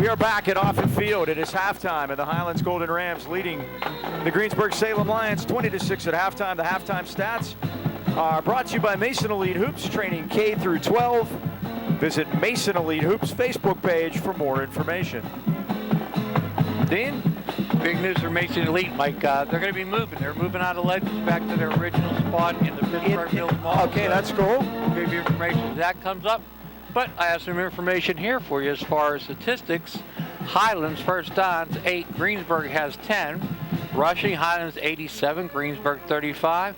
We are back at Offutt Field. It is halftime, and the Highlands Golden Rams leading the Greensburg Salem Lions 20-6 at halftime. The halftime stats are brought to you by Mason Elite Hoops, training K through 12. Visit Mason Elite Hoops Facebook page for more information. Dean? Big news for Mason Elite, Mike. They're going to be moving. They're moving out of Legends back to their original spot in the Pittsburgh Mills Mall. Okay, that's cool. We'll give you information as that comes up. But I have some information here for you as far as statistics. Highlands first downs 8, Greensburg has 10. Rushing, Highlands 87, Greensburg 35.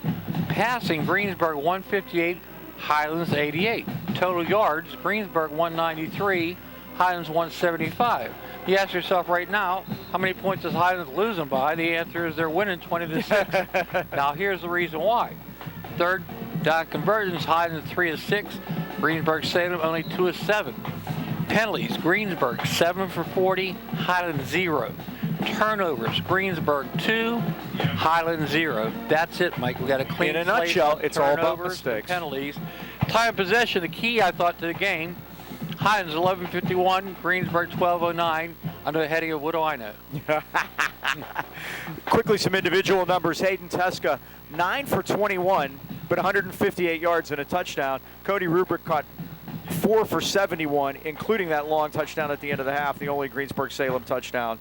Passing, Greensburg 158, Highlands 88. Total yards, Greensburg 193, Highlands 175. You ask yourself right now, how many points is Highlands losing by? The answer is they're winning 20-6. Now here's the reason why. Third down conversions, Highlands 3 of 6. Greensburg Salem only 2 of 7. Penalties, Greensburg 7 for 40, Highlands 0. Turnovers, Greensburg 2, Highlands 0. That's it, Mike. We got a clean in a nutshell, it's all about mistakes. Penalties. Time of possession, the key I thought to the game. Highlands 11:51, Greensburg 12:09. Under the heading of what do I know? Quickly, some individual numbers. Hayden Teska 9 for 21. But 158 yards and a touchdown. Cody Rubrick caught 4 for 71, including that long touchdown at the end of the half, the only Greensburg Salem touchdown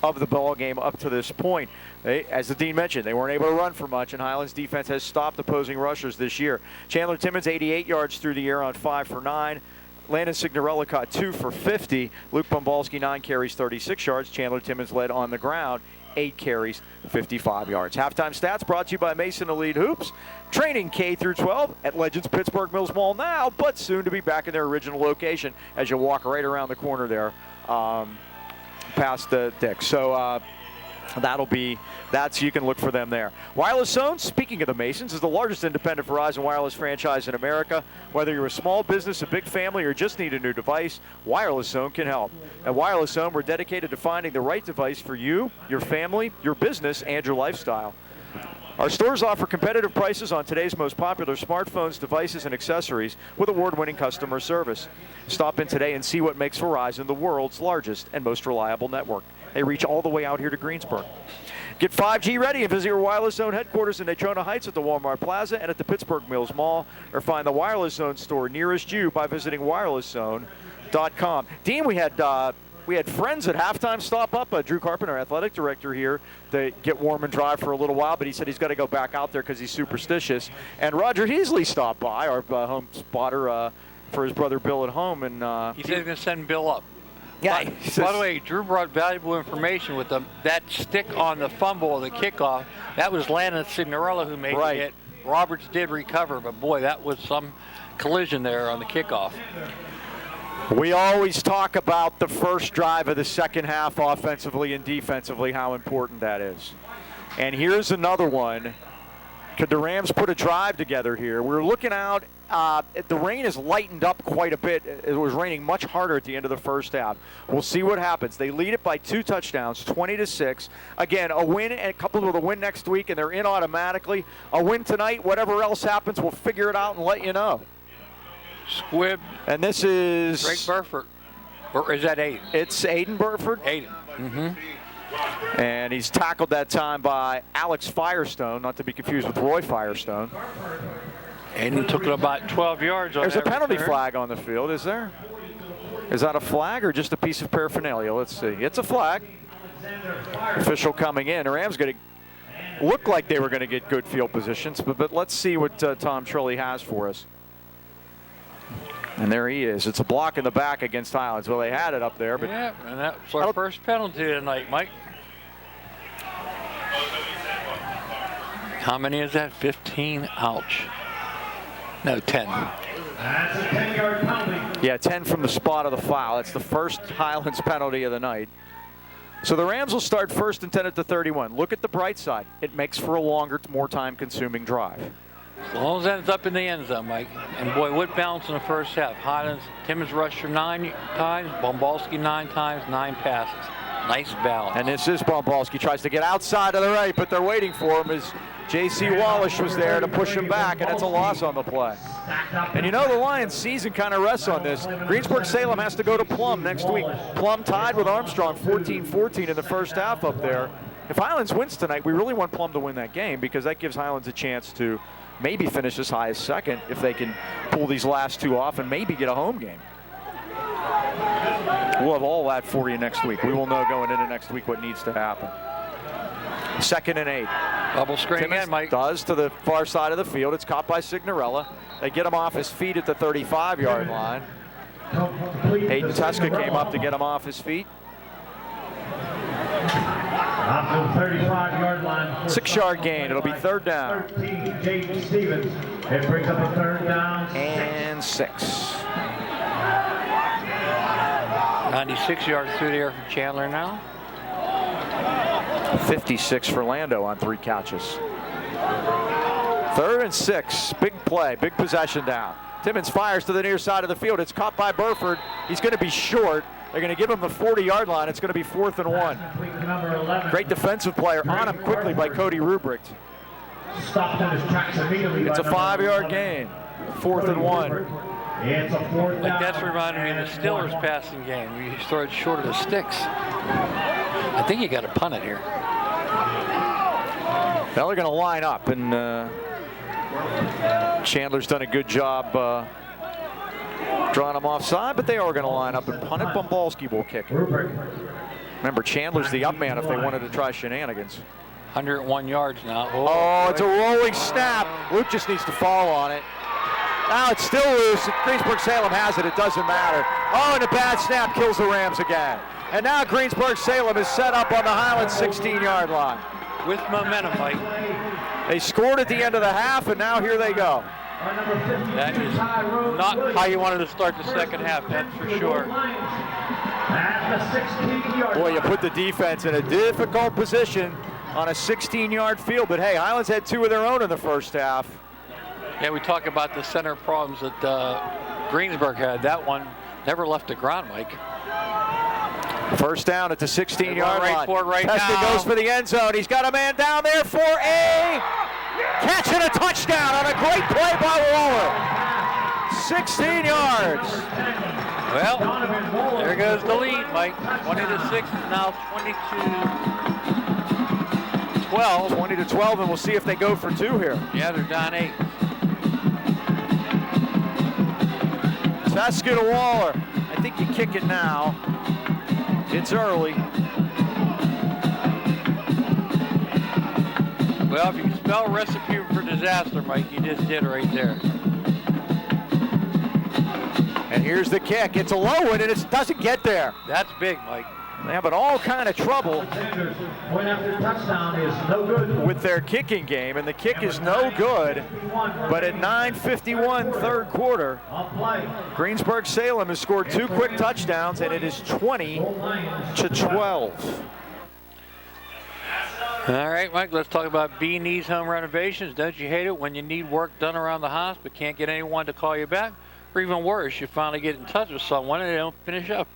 of the ball game up to this point. As the Dean mentioned, they weren't able to run for much, and Highlands defense has stopped opposing rushers this year. Chandler Timmons 88 yards through the air on 5 for 9. Landon Signorella caught 2 for 50. Luke Bombalski 9 carries, 36 yards. Chandler Timmons led on the ground, 8 carries, 55 yards. Halftime stats brought to you by Mason Elite Hoops. Training K through 12 at Legends Pittsburgh Mills Mall now, but soon to be back in their original location as you walk right around the corner there past the Dick. So that's you can look for them there. Wireless Zone, speaking of the Masons, is the largest independent Verizon wireless franchise in America. Whether you're a small business, a big family, or just need a new device, Wireless Zone can help. At Wireless Zone, we're dedicated to finding the right device for you, your family, your business, and your lifestyle. Our stores offer competitive prices on today's most popular smartphones, devices, and accessories with award-winning customer service. Stop in today and see what makes Verizon the world's largest and most reliable network. They reach all the way out here to Greensburg. Get 5G ready and visit your Wireless Zone headquarters in Daytona Heights at the Walmart Plaza and at the Pittsburgh Mills Mall, or find the Wireless Zone store nearest you by visiting wirelesszone.com. Dean, we had friends at halftime stop up. Drew Carpenter, athletic director here, to get warm and dry for a little while, but he said he's got to go back out there because he's superstitious. And Roger Heasley stopped by, our home spotter for his brother Bill at home. And he said he's going to send Bill up. Yeah. By the way, Drew brought valuable information with them. That stick on the fumble of the kickoff, that was Landon Signorella who made the hit. Roberts did recover, but boy, that was some collision there on the kickoff. We always talk about the first drive of the second half offensively and defensively, how important that is. And here's another one. Could the Rams put a drive together here? We're looking out. The rain has lightened up quite a bit. It was raining much harder at the end of the first half. We'll see what happens. They lead it by 2 touchdowns, 20-6. Again, a win and coupled with a win next week, and they're in automatically. A win tonight, whatever else happens, we'll figure it out and let you know. Squib. And this is Drake Burford. Or is that Aiden? It's Aiden Burford. Aiden. Mm-hmm. And he's tackled that time by Alex Firestone, not to be confused with Roy Firestone. Aiden took it about 12 yards on There's a penalty return. flag on the field, is there? Is that a flag or just a piece of paraphernalia? Let's see. It's a flag. Official coming in. The Rams going to look like they were going to get good field positions, but let's see what Tom Trulli has for us. And there he is. It's a block in the back against Highlands. Well, they had it up there, but yeah, and that's our first penalty tonight, Mike. How many is that? 15. Ouch. No, 10. That's a 10-yard penalty. Yeah, 10 from the spot of the foul. That's the first Highlands penalty of the night. So the Rams will start first and 10 at the 31. Look at the bright side. It makes for a longer, more time-consuming drive. As long as it ends up in the end zone, Mike. And boy, what balance in the first half. Highlands, Timmons rushed for 9 times, Bombalski 9 times, 9 passes. Nice balance. And this is Bombalski. Tries to get outside of the right, but they're waiting for him as J.C. Wallish was there to push him back, and it's a loss on the play. And you know the Lions' season kind of rests on this. Greensburg Salem has to go to Plum next week. Plum tied with Armstrong 14-14 in the first half up there. If Highlands wins tonight, we really want Plum to win that game because that gives Highlands a chance to maybe finish as high as second if they can pull these last two off and maybe get a home game. We'll have all that for you next week. We will know going into next week what needs to happen. 2nd and 8. Double screen again, Mike. Does to the far side of the field. It's caught by Signorella. They get him off his feet at the 35-yard line. Hayden Tuska came up to get him off his feet. Off the 35-yard line. 6-yard gain. It'll be 3rd down. 13, James Stevens. It brings up a 3rd down. And 6. 96 yards through the air from Chandler now. 56 for Lando on 3 catches. 3rd and 6. Big play. Big possession down. Timmons fires to the near side of the field. It's caught by Burford. He's going to be short. They're going to give him the 40-yard line. It's going to be 4th and 1. Great defensive player on him quickly by Cody Rubricht. Stopped in his tracks immediately. It's a 5-yard gain. 4th and 1. It's a 4th down. That's reminding me of the Steelers passing game. We started short of the sticks. I think you got to punt it here. Well, they're going to line up, and Chandler's done a good job drawing them offside, but they are going to line up and punt it. Bumbalski will kick it. Remember, Chandler's the up man if they wanted to try shenanigans. 101 yards now. Oh, it's a rolling snap. Luke just needs to fall on it. Now it's still loose. Greensburg Salem has it. It doesn't matter. Oh, and a bad snap kills the Rams again. And now Greensburg Salem is set up on the Highlands 16-yard line. With momentum, Mike. They scored at the end of the half, and now here they go. That is not how you wanted to start the second half, that's for sure. Boy, you put the defense in a difficult position on a 16-yard field. But hey, Highlands had 2 of their own in the first half. Yeah, we talk about the center problems that Greensburg had. That one never left the ground, Mike. First down at the 16-yard line. Testing goes for the end zone. He's got a man down there for a catch and a touchdown on a great play by Waller. 16 yards. Well, there goes the lead, Mike. 20-6 is now 20-12. 20-12, and we'll see if they go for 2 here. Yeah, they're down 8. Teske to Waller. I think you kick it now. It's early. Well, if you can spell a recipe for disaster, Mike, you just did right there. And here's the kick. It's a low one, and it doesn't get there. That's big, Mike. They have all kind of trouble Point after touchdown is no good. with their kicking game, and the kick is no good. But at 9:51 third quarter, Greensburg Salem has scored 2 quick touchdowns, and it is 20-12. All right, Mike, let's talk about B&E's home renovations. Don't you hate it when you need work done around the house but can't get anyone to call you back? Or even worse, you finally get in touch with someone and they don't finish up.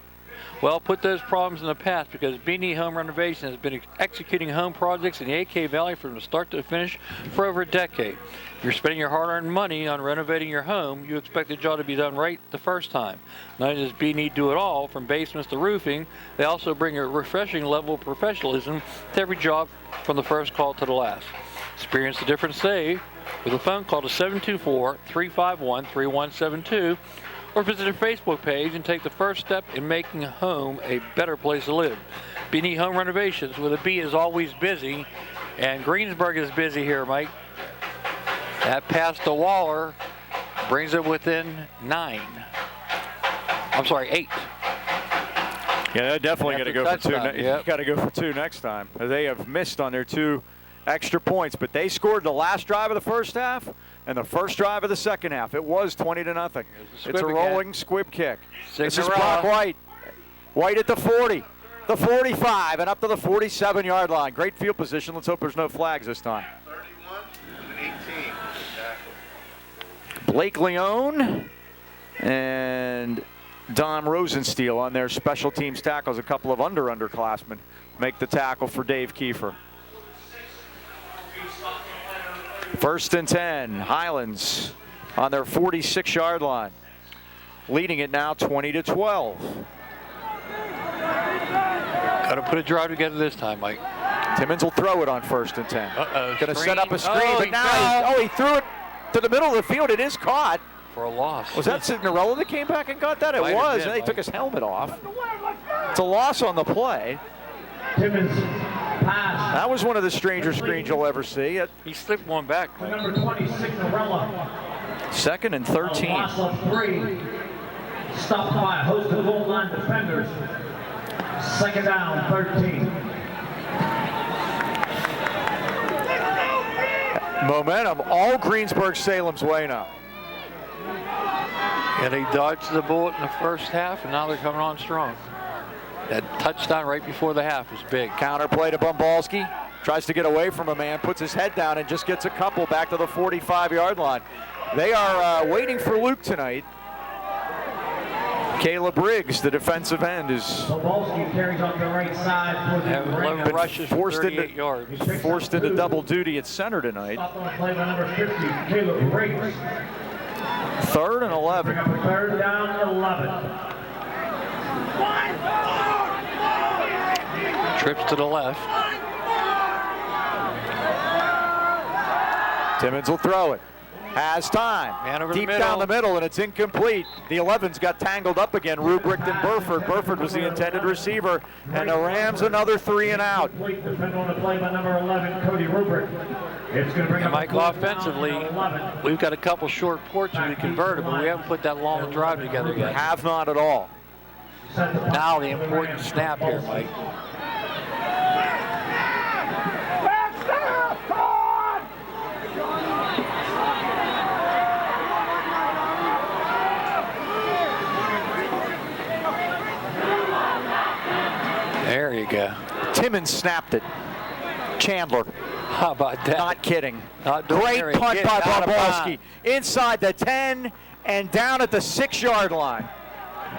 Well, put those problems in the past because B&E Home Renovation has been executing home projects in the AK Valley from the start to finish for over a decade. If you're spending your hard-earned money on renovating your home, you expect the job to be done right the first time. Not only does B&E do it all, from basements to roofing, they also bring a refreshing level of professionalism to every job from the first call to the last. Experience the difference today with a phone call to 724-351-3172 or visit their Facebook page and take the first step in making home a better place to live. B&E Home Renovations with a B is always busy, and Greensburg is busy here, Mike. That pass to Waller brings it within 8. Yeah, they're definitely going to go for 2. Yep. Got to go for 2 next time. They have missed on their 2 extra points, but they scored the last drive of the first half and the first drive of the second half. It was 20-0. It's a rolling squib kick. This is Brock White. White at the 40, the 45, and up to the 47-yard line. Great field position. Let's hope there's no flags this time. 31-18. Blake Leone and Don Rosensteel on their special teams tackles. A couple of underclassmen make the tackle for Dave Kiefer. 1st and 10, Highlands on their 46-yard line. Leading it now 20-12. Got to put a drive together this time, Mike. Timmons will throw it on 1st and 10. Going to set up a screen, Oh, but now he threw it to the middle of the field. It is caught. For a loss. Was that Signorella that came back and got that? It Might have was, been, and he Mike. took his helmet off. It's a loss on the play. Timmons pass. That was one of the stranger screens you'll ever see. He slipped one back, Mike. Number 20, Signorella. 2nd and A 13. loss of 3. Stopped by host of the goal line defenders. 2nd down, 13. Momentum all Greensburg Salem's way now. And they dodged the bullet in the first half, and now they're coming on strong. That touchdown right before the half was big. Counter play to Bumbalski. Tries to get away from a man, puts his head down, and just gets a couple back to the 45-yard line. They are waiting for Luke tonight. Caleb Briggs, the defensive end, is Sobolski carries off the right side for the Have 11 Rams. rushes for forced 38 yards. forced into double duty at center tonight. Stop on the play by number 50, Caleb Briggs. 3rd and 11. Bring up a 3rd down, 11. Trips to the left. Timmons will throw it. Has time. Man over the Deep middle. down the middle, and it's incomplete. The 11's got tangled up again. Rubrick and Burford. Burford was the intended receiver. And the Rams another 3 and out. Complete defender on the play by number 11, Cody Rubrick. It's going to bring And up Mike, a 4th offensively, down, 11. we've got a couple short ports we converted, but we haven't put that long drive together yet. Have not at all. Set the punt. Now the important snap here, Mike. There you go. Timmons snapped it. Chandler. How about that? Not kidding. Not doing Great area. punt Getting by out of Bobowski. bounds. Inside the 10 and down at the 6-yard line.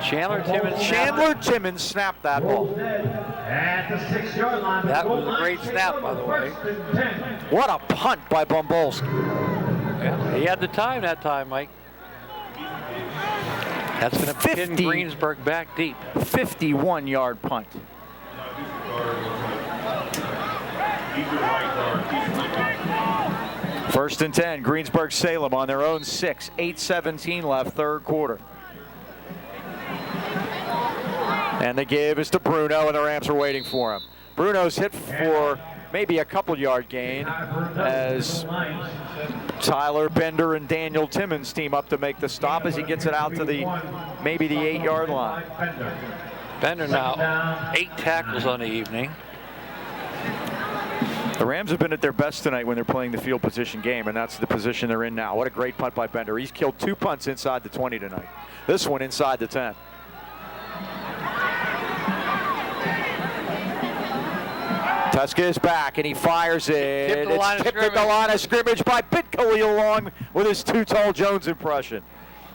Chandler Timmons. Chandler Timmons snapped that ball. Rolls dead at the 6-yard line. That Goal was a line, great snap, by the way. 1st and 10. What a punt by Bumbalski. Yeah, he had the time that time, Mike. That's going to pin 50. Greensburg back deep. 51-yard punt. First and 10, Greensburg Salem on their own 6. 8:17 left, 3rd quarter. And the give is to Bruno, and the Rams are waiting for him. Bruno's hit for maybe a couple-yard gain as Tyler Bender and Daniel Timmons team up to make the stop as he gets it out to maybe the 8-yard line. Bender now 8 tackles on the evening. The Rams have been at their best tonight when they're playing the field position game, and that's the position they're in now. What a great punt by Bender. He's killed 2 punts inside the 20 tonight. This one inside the 10. Tuska is back, and he fires it. Tipped the line of It's tipped at the line of scrimmage by Bit Khalil along with his Too Tall Jones impression.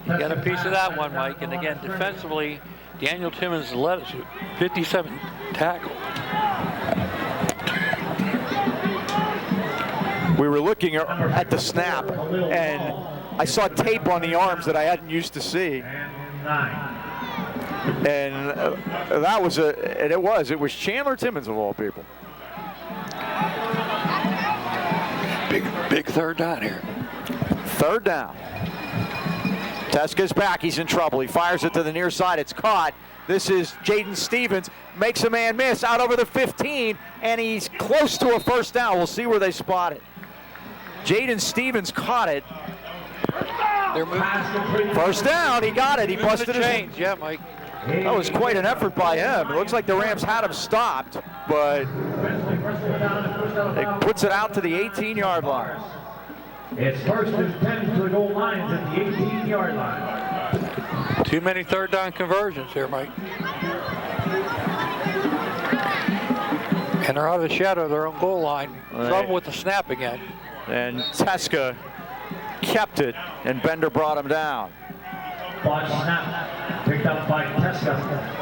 You got a piece of that one, Mike. And again, defensively, Daniel Timmons led us with 57 tackles. We were looking at the snap, and I saw tape on the arms that I hadn't used to see. And 9. And that was it was Chandler Timmons of all people. Big 3rd down here. 3rd down. Teska's back. He's in trouble. He fires it to the near side. It's caught. This is Jaden Stevens. Makes a man miss out over the 15, and he's close to a 1st down. We'll see where they spot it. Jaden Stevens caught it. They're moving. 1st down. He got it. He Moving busted the his. chains. Yeah, Mike. That was quite an effort by him. It looks like the Rams had him stopped, but it puts it out to the 18-yard line. It's 1st and 10 to the goal lines at the 18-yard line. Too many 3rd down conversions here, Mike. And they're out of the shadow of their own goal line. Right. Trouble with the snap again. And Teska kept it, and Bender brought him down. Ball snap picked up by Teska.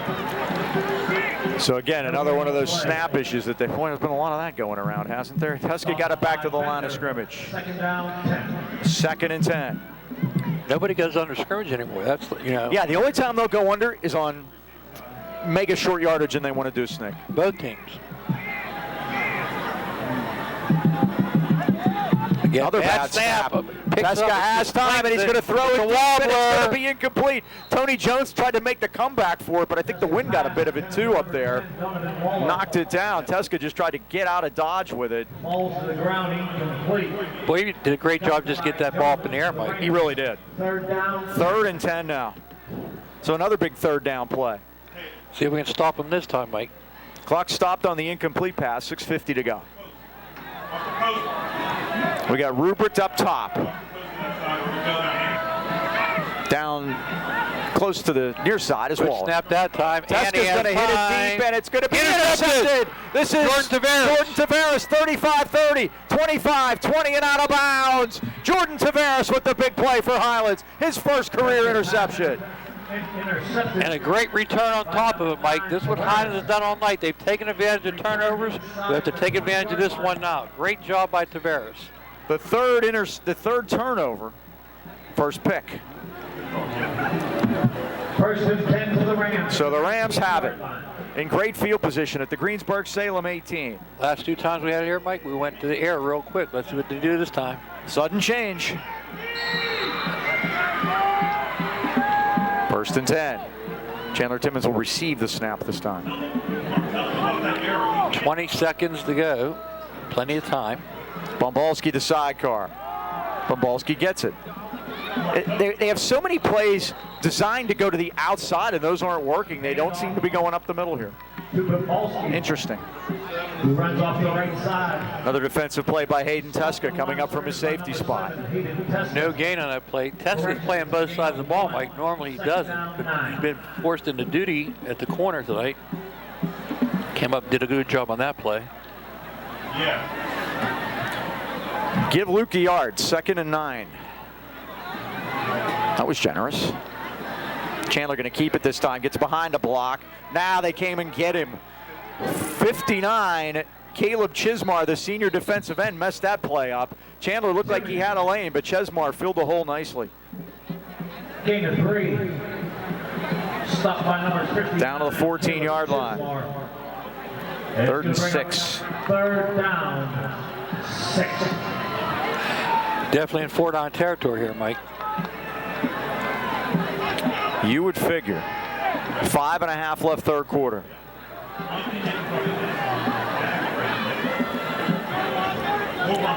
So again, another one of those snap issues that there's been a lot of that going around, hasn't there? Teska got it back to the line of scrimmage. 2nd down, 10. 2nd and 10. Nobody goes under scrimmage anymore. That's, you know. Yeah, the only time they'll go under is on mega short yardage and they want to do Snick. Both teams. Again, Another bad snap. Picks Teska up, has time, and he's going to throw it deep, and it's going to be incomplete. Tony Jones tried to make the comeback for it, but I think the wind got a bit of it too up there. Knocked it down. Teska just tried to get out of dodge with it. Falls to the ground, incomplete. Boy, he did a great job just get that ball up in the air, Mike. He really did. Third down. 3rd and 10 now. So another big 3rd down play. See if we can stop him this time, Mike. Clock stopped on the incomplete pass, 6:50 to go. We got Rubrick up top. Down close to the near side is Good Waller. snap that time. Teska's going to hit it deep, and it's going to be intercepted. This is Jordan Tavares, 35-30, 25-20, and out of bounds. Jordan Tavares with the big play for Highlands, his first career interception. And a great return on top of it, Mike. This is what Highlands has done all night. They've taken advantage of turnovers. We have to take advantage of this one now. Great job by Tavares. The third turnover, first pick. First and 10 to the Rams. So the Rams have it in great field position at the Greensburg Salem 18. Last 2 times we had it here, Mike, we went to the air real quick. Let's see what they do this time. Sudden change. First and 10. Chandler Timmons will receive the snap this time. 20 seconds to go. Plenty of time. Bombalski the sidecar. Bombalski gets it. They have so many plays designed to go to the outside, and those aren't working. They don't seem to be going up the middle here. Interesting. Who runs off the right side. Another defensive play by Hayden Teska coming up from his safety spot. No gain on that play. Teska's playing both sides of the ball, Mike. Normally he doesn't, but he's been forced into duty at the corner tonight. Came up, did a good job on that play. Give Luke a yard, 2nd and 9. That was generous. Chandler going to keep it this time. Gets behind a block. Now they came and get him. 59. Caleb Chismar, the senior defensive end, messed that play up. Chandler looked like he had a lane, but Chismar filled the hole nicely. Gain of 3. Stopped by number 50. Down to the 14-yard line. 3rd and 6. 3rd down. 6. Definitely in 4-down territory here, Mike. You would figure. 5.5 left, 3rd quarter.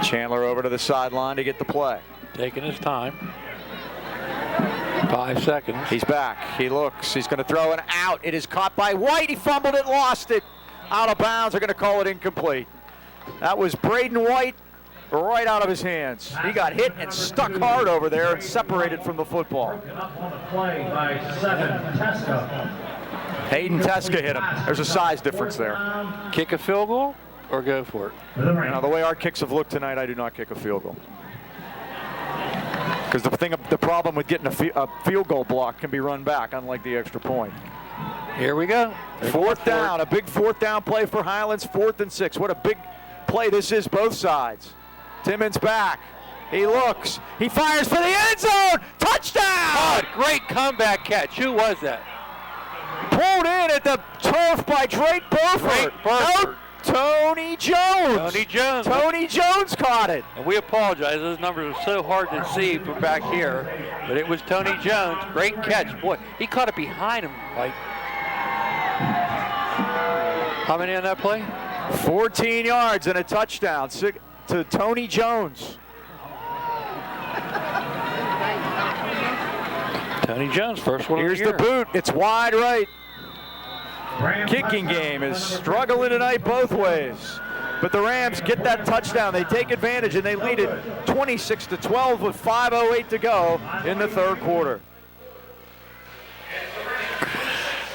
Chandler over to the sideline to get the play. Taking his time. 5 seconds. He's back. He looks. He's going to throw it out. It is caught by White. He fumbled it, lost it. Out of bounds. They're going to call it incomplete. That was Braden White right out of his hands. He got hit and stuck hard over there and separated from the football. Up on the play by 7. Teska. Hayden Teska hit him. There's a size difference there. Kick a field goal or go for it? Now, the way our kicks have looked tonight, I do not kick a field goal. Because the problem with getting a field goal block can be run back, unlike the extra point. Here we go. 4th down, a big 4th down play for Highlands, 4th and 6. What a big play this is, both sides. Timmons back. He looks. He fires for the end zone. Touchdown! Oh, great comeback catch. Who was that? Pulled in at the turf by Drake Burford. No, Tony Jones. Tony Jones. Tony Jones caught it. And we apologize. Those numbers are so hard to see from back here. But it was Tony Jones. Great catch. Boy, he caught it behind him. Like, how many on that play? 14 yards and a touchdown to Tony Jones. Tony Jones, first one. Here's the boot. It's wide right. Kicking game is struggling tonight both ways. But the Rams get that touchdown. They take advantage and they lead it 26-12 with 5:08 to go in the 3rd quarter.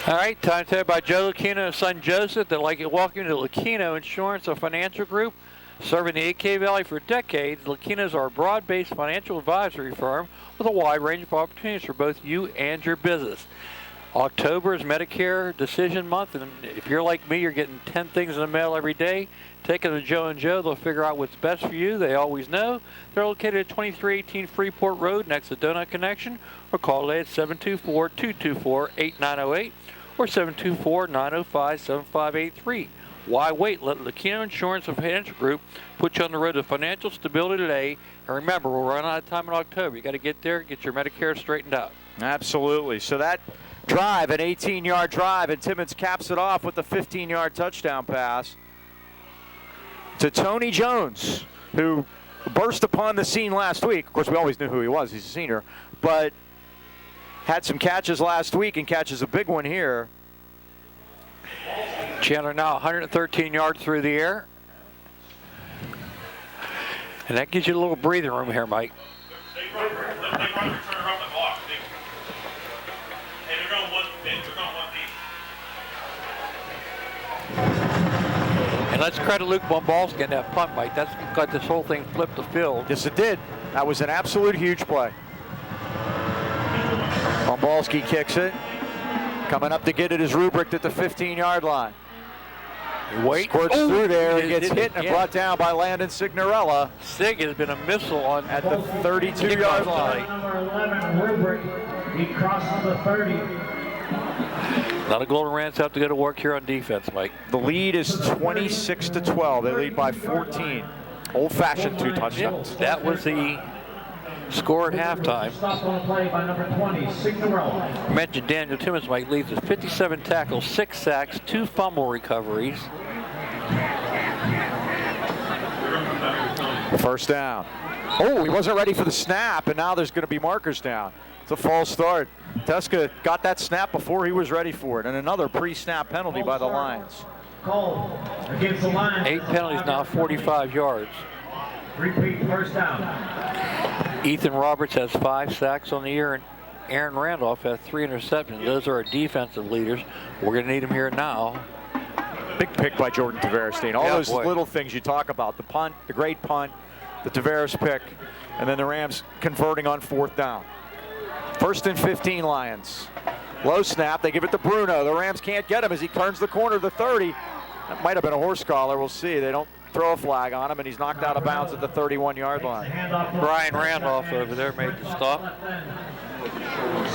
All right, time to tell you about Joe Lucchino and son Joseph. They'd like to welcome you to Lucchino Insurance, a financial group serving the AK Valley for decades. Lucchinos are a broad-based financial advisory firm with a wide range of opportunities for both you and your business. October is Medicare decision month, and if you're like me, you're getting 10 things in the mail every day. Take it to Joe and Joe. They'll figure out what's best for you. They always know. They're located at 2318 Freeport Road next to Donut Connection, or call today at 724-224-8908 or 724-905-7583. Why wait? Let Lucchino Insurance and Financial Group put you on the road to financial stability today. And remember, we're running out of time in October. You got to get there, get your Medicare straightened out. Absolutely. So that drive, an 18-yard drive, and Timmons caps it off with a 15-yard touchdown pass to Tony Jones, who burst upon the scene last week. Of course, we always knew who he was. He's a senior. But had some catches last week and catches a big one here. Chandler now 113 yards through the air. And that gives you a little breathing room here, Mike. And let's credit Luke Bombalski in that punt, Mike. That's got this whole thing flipped the field. Yes, it did. That was an absolute huge play. Bombalski kicks it. Coming up to get it is Rubrick at the 15-yard line. Wait. Squirts through there and gets hit and again. brought down by Landon Signorella Sig has been a missile on at the 32-yard line. Number 11, Rubrick. He crosses the 30. A lot of Golden Rams have to go to work here on defense, Mike. The lead is 26-12. They lead by 14. Old-fashioned 2 touchdowns. That was the score at halftime. Stopped on the play by number 20, Signorella. I mentioned Daniel Timmons, Mike, leads with 57 tackles, 6 sacks, 2 fumble recoveries. First down. Oh, he wasn't ready for the snap, and now there's going to be markers down. It's a false start. Teska got that snap before he was ready for it, and another pre-snap penalty by the Lions. Called against the Lions. 8 penalties now, 45 yards. Repeat first down. Ethan Roberts has 5 sacks on the year, and Aaron Randolph has 3 interceptions. Those are our defensive leaders. We're going to need them here now. Big pick by Jordan Taverstein. All Yeah, those boy. little things you talk about, the punt, the great punt, the Tavares pick, and then the Rams converting on 4th down. 1st and 15 Lions. Low snap, they give it to Bruno. The Rams can't get him as he turns the corner of the 30. That might have been a horse collar, we'll see. They don't throw a flag on him, and he's knocked out of bounds at the 31-yard line. Brian Randolph over there made the stop.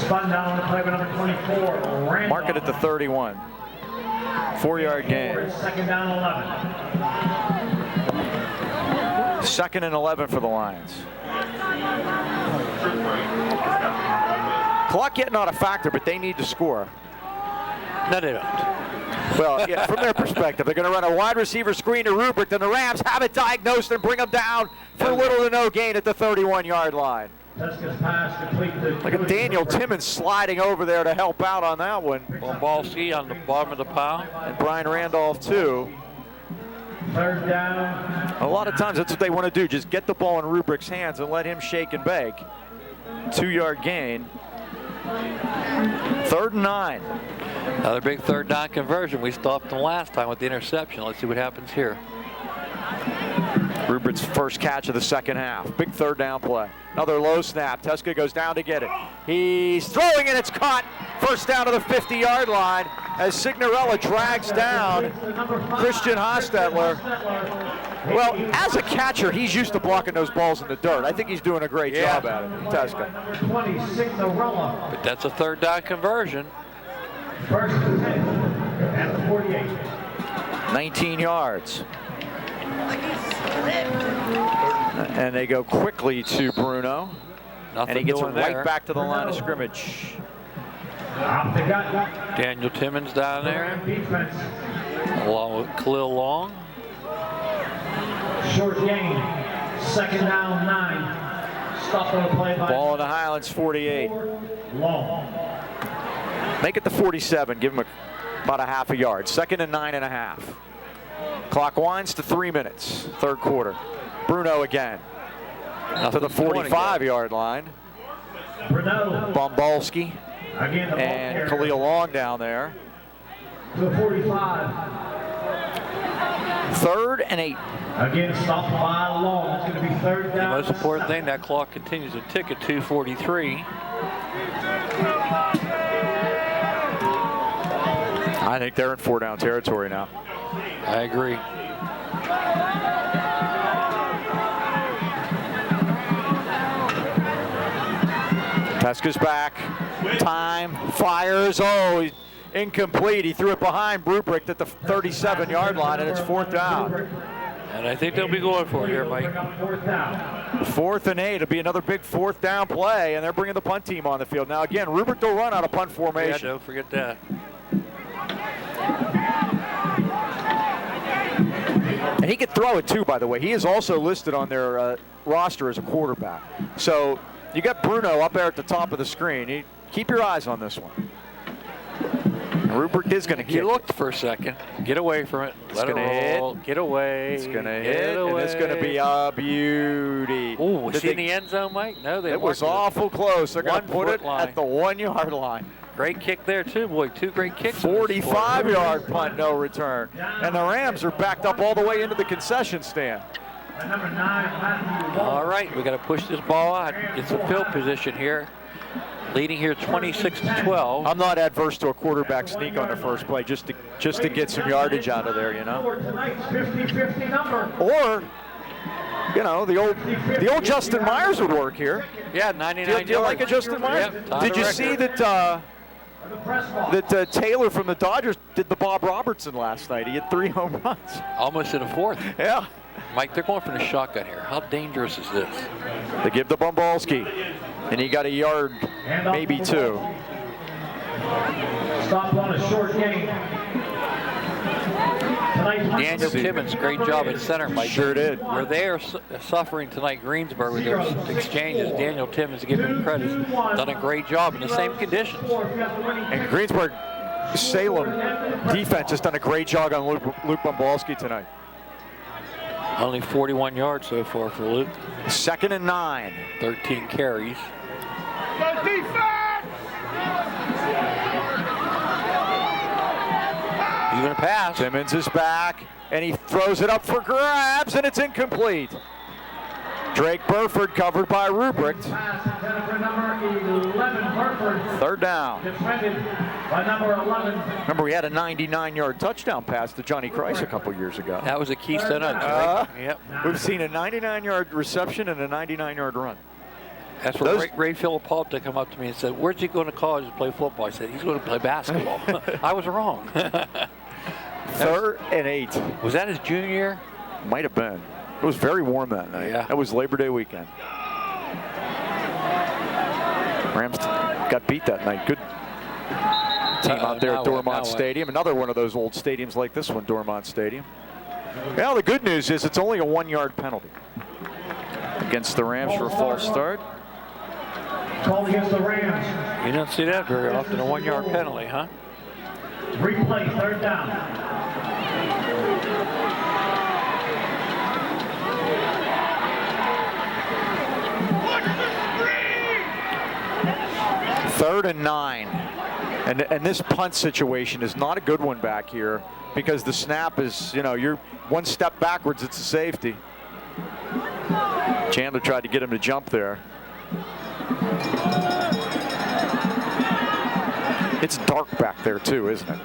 Spun down on the play by number 24. Mark it at the 31. 4-yard gain. Second down 11. 2nd and 11 for the Lions. Clock yet not a factor, but they need to score. No, they don't. Well, yeah, from their perspective, they're going to run a wide receiver screen to Rubrick, then the Rams have it diagnosed and bring him down for little to no gain at the 31-yard line. Teska's pass complete to Look at Daniel Timmons sliding over there to help out on that one. Bombalski on the bottom of the pile. And Brian Randolph, too. 3rd down. A lot of times that's what they want to do, just get the ball in Rubrick's hands and let him shake and bake. 2-yard gain. 3rd and 9. Another big 3rd down conversion. We stopped them last time with the interception. Let's see what happens here. Rubrick's first catch of the 2nd half. Big 3rd down play. Another low snap. Teska goes down to get it. He's throwing and it's caught. First down to the 50-yard line as Signorella drags down Christian Hostetler. Well, as a catcher, he's used to blocking those balls in the dirt. I think he's doing a great job at it, Teska. Number 20, Signorella. But that's a 3rd down conversion. 1st and 10 at the 48. 19 yards. And they go quickly to Bruno. Nothing And he gets it doing right there. back to the line of scrimmage. Off the gut. Daniel Timmons down there, Defense. along with Khalil Long. Short gain. 2nd down 9. Stop on the play by Ball in the Highlands 48. Long. Make it the 47. Give him about a half a yard. 2nd and 9.5. Clock winds to 3 minutes. 3rd quarter. Bruno again. To the 45-yard line. Bruno. Bombalski Again, the ball and carrier. Khalil Long down there. To the 45. 3rd and 8. Again, stopped by Long. It's going to be 3rd The down. most important thing, that clock continues to tick at 2:43. I think they're in 4-down territory now. I agree. Teska's back. Time. Fires. Oh, he's incomplete. He threw it behind Rubrick at the 37-yard line, and it's 4th down. And I think they'll be going for it here, Mike. 4th and 8. It'll be another big 4th down play, and they're bringing the punt team on the field. Now, again, Rubrick will run out of punt formation. Yeah, don't forget that. And he could throw it, too, by the way. He is also listed on their roster as a quarterback. So you got Bruno up there at the top of the screen. Keep your eyes on this one. Rubrick is going to kick. He looked for a second. Get away from it. Let it roll. Get away. It's going to hit, and it's going to be a beauty. Oh, was he in the end zone, Mike? No, they It was awful close. They're going to put it at the 1-yard line. Great kick there, too, boy. 2 great kicks. 45-yard punt, no return. And the Rams are backed up all the way into the concession stand. All right, we got to push this ball out. It's a field position here. Leading here 26-12. I'm not adverse to a quarterback sneak on the first play just to get some yardage out of there, you know. Or, you know, the old Justin Myers would work here. Yeah, 99 Do you like a Justin Myers? Yep, Did you see that Taylor from the Dodgers did the Bob Robertson last night? He had 3 home runs. Almost in a 4th. Yeah. Mike, they're going for the shotgun here. How dangerous is this? They give the Bumbalski, and he got a yard, maybe 2. Stop on a short game. Daniel Timmons, great job at center, Mike. Sure did. Where they are suffering tonight, Greensburg, with their exchanges, Daniel Timmons, give him credit, done a great job in the same conditions. And Greensburg Salem defense has done a great job on Luke Bumbalski tonight. Only 41 yards so far for Luke. 2nd and 9. 13 carries. He's going to pass. Timmons is back, and he throws it up for grabs, and it's incomplete. Drake Burford covered by Rubrick. 3rd down. Remember, we had a 99-yard touchdown pass to Johnny Christ a couple years ago. That was a Keystone X. Yep. We've seen a 99-yard reception and a 99-yard run. That's where Ray Philippote come up to me and said, "Where's he going to college to play football?" I said, "He's going to play basketball." I was wrong. 3rd and 8. Was that his junior year? Might have been. It was very warm that night. Yeah. That was Labor Day weekend. Rams got beat that night. Good team out there at Dormont Stadium. Another one of those old stadiums like this one, Dormont Stadium. Well, the good news is it's only a 1-yard penalty against the Rams for a false start. Call against the Rams. You don't see that very often, a 1-yard penalty, huh? Replay, 3rd down. Third and 9. And this punt situation is not a good one back here because the snap is, you know, you're one step backwards, it's a safety. Chandler tried to get him to jump there. It's dark back there too, isn't it?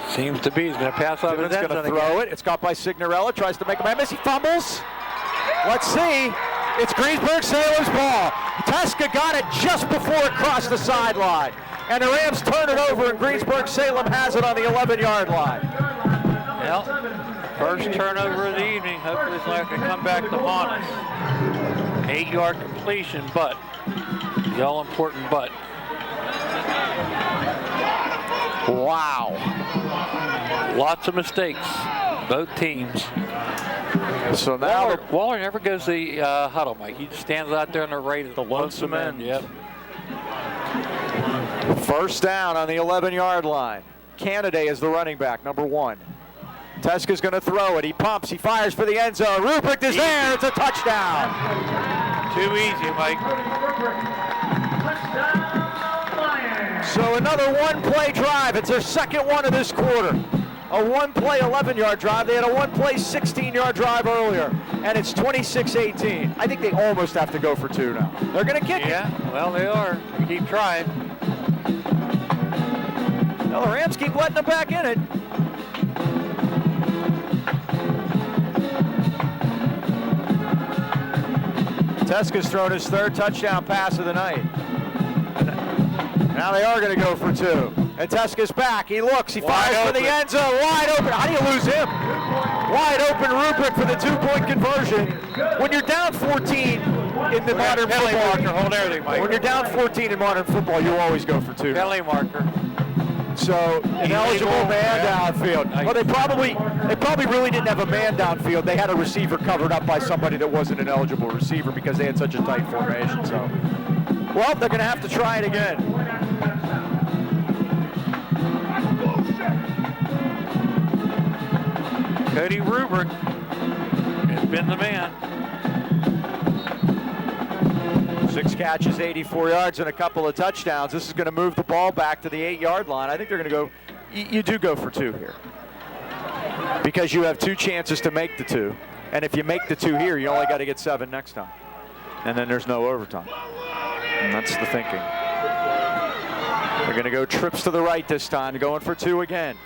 Seems to be. He's going to pass off his end zone. Going to throw it. It's got by Signorella. Tries to make a miss. He fumbles. Let's see. It's Greensburg Salem's ball. Teska got it just before it crossed the sideline. And the Rams turn it over, and Greensburg Salem has it on the 11-yard line. Well, first turnover of the evening. Hopefully it's not going to come back to haunt us. 8-yard completion, but the all-important but. Wow. Lots of mistakes, both teams. So now Waller never goes the huddle, Mike. He just stands out there on the right at the lonesome end. Yep. First down on the 11-yard line. Canada is the running back, number 1. Teska's going to throw it. He pumps. He fires for the end zone. Ruprecht is there. It's a touchdown. Too easy, Mike. So another one-play drive. It's their second one of this quarter. A one-play 11-yard drive. They had a one-play 16-yard drive earlier, and it's 26-18. I think they almost have to go for 2 now. They're going to kick it. Yeah, well, they are. Keep trying. Well, the Rams keep letting them back in it. Teska's thrown his third touchdown pass of the night. Now they are going to go for 2. And Teska's back. He looks. He fires for the end zone. Wide open. How do you lose him? Wide open Rubrick for the 2-point conversion. When you're down 14 in the modern football, hold everything, Mike. when you're down 14 in modern football, you always go for 2. Penalty marker. So ineligible man downfield. Well, they probably really didn't have a man downfield. They had a receiver covered up by somebody that wasn't an eligible receiver because they had such a tight formation. So, well, they're going to have to try it again. Cody Rubrick has been the man. 6 catches, 84 yards, and a couple of touchdowns. This is going to move the ball back to the 8-yard line. I think they're going to go, you do go for 2 here. Because you have 2 chances to make the 2. And if you make the 2 here, you only got to get 7 next time. And then there's no overtime. And that's the thinking. They're going to go trips to the right this time, going for 2 again.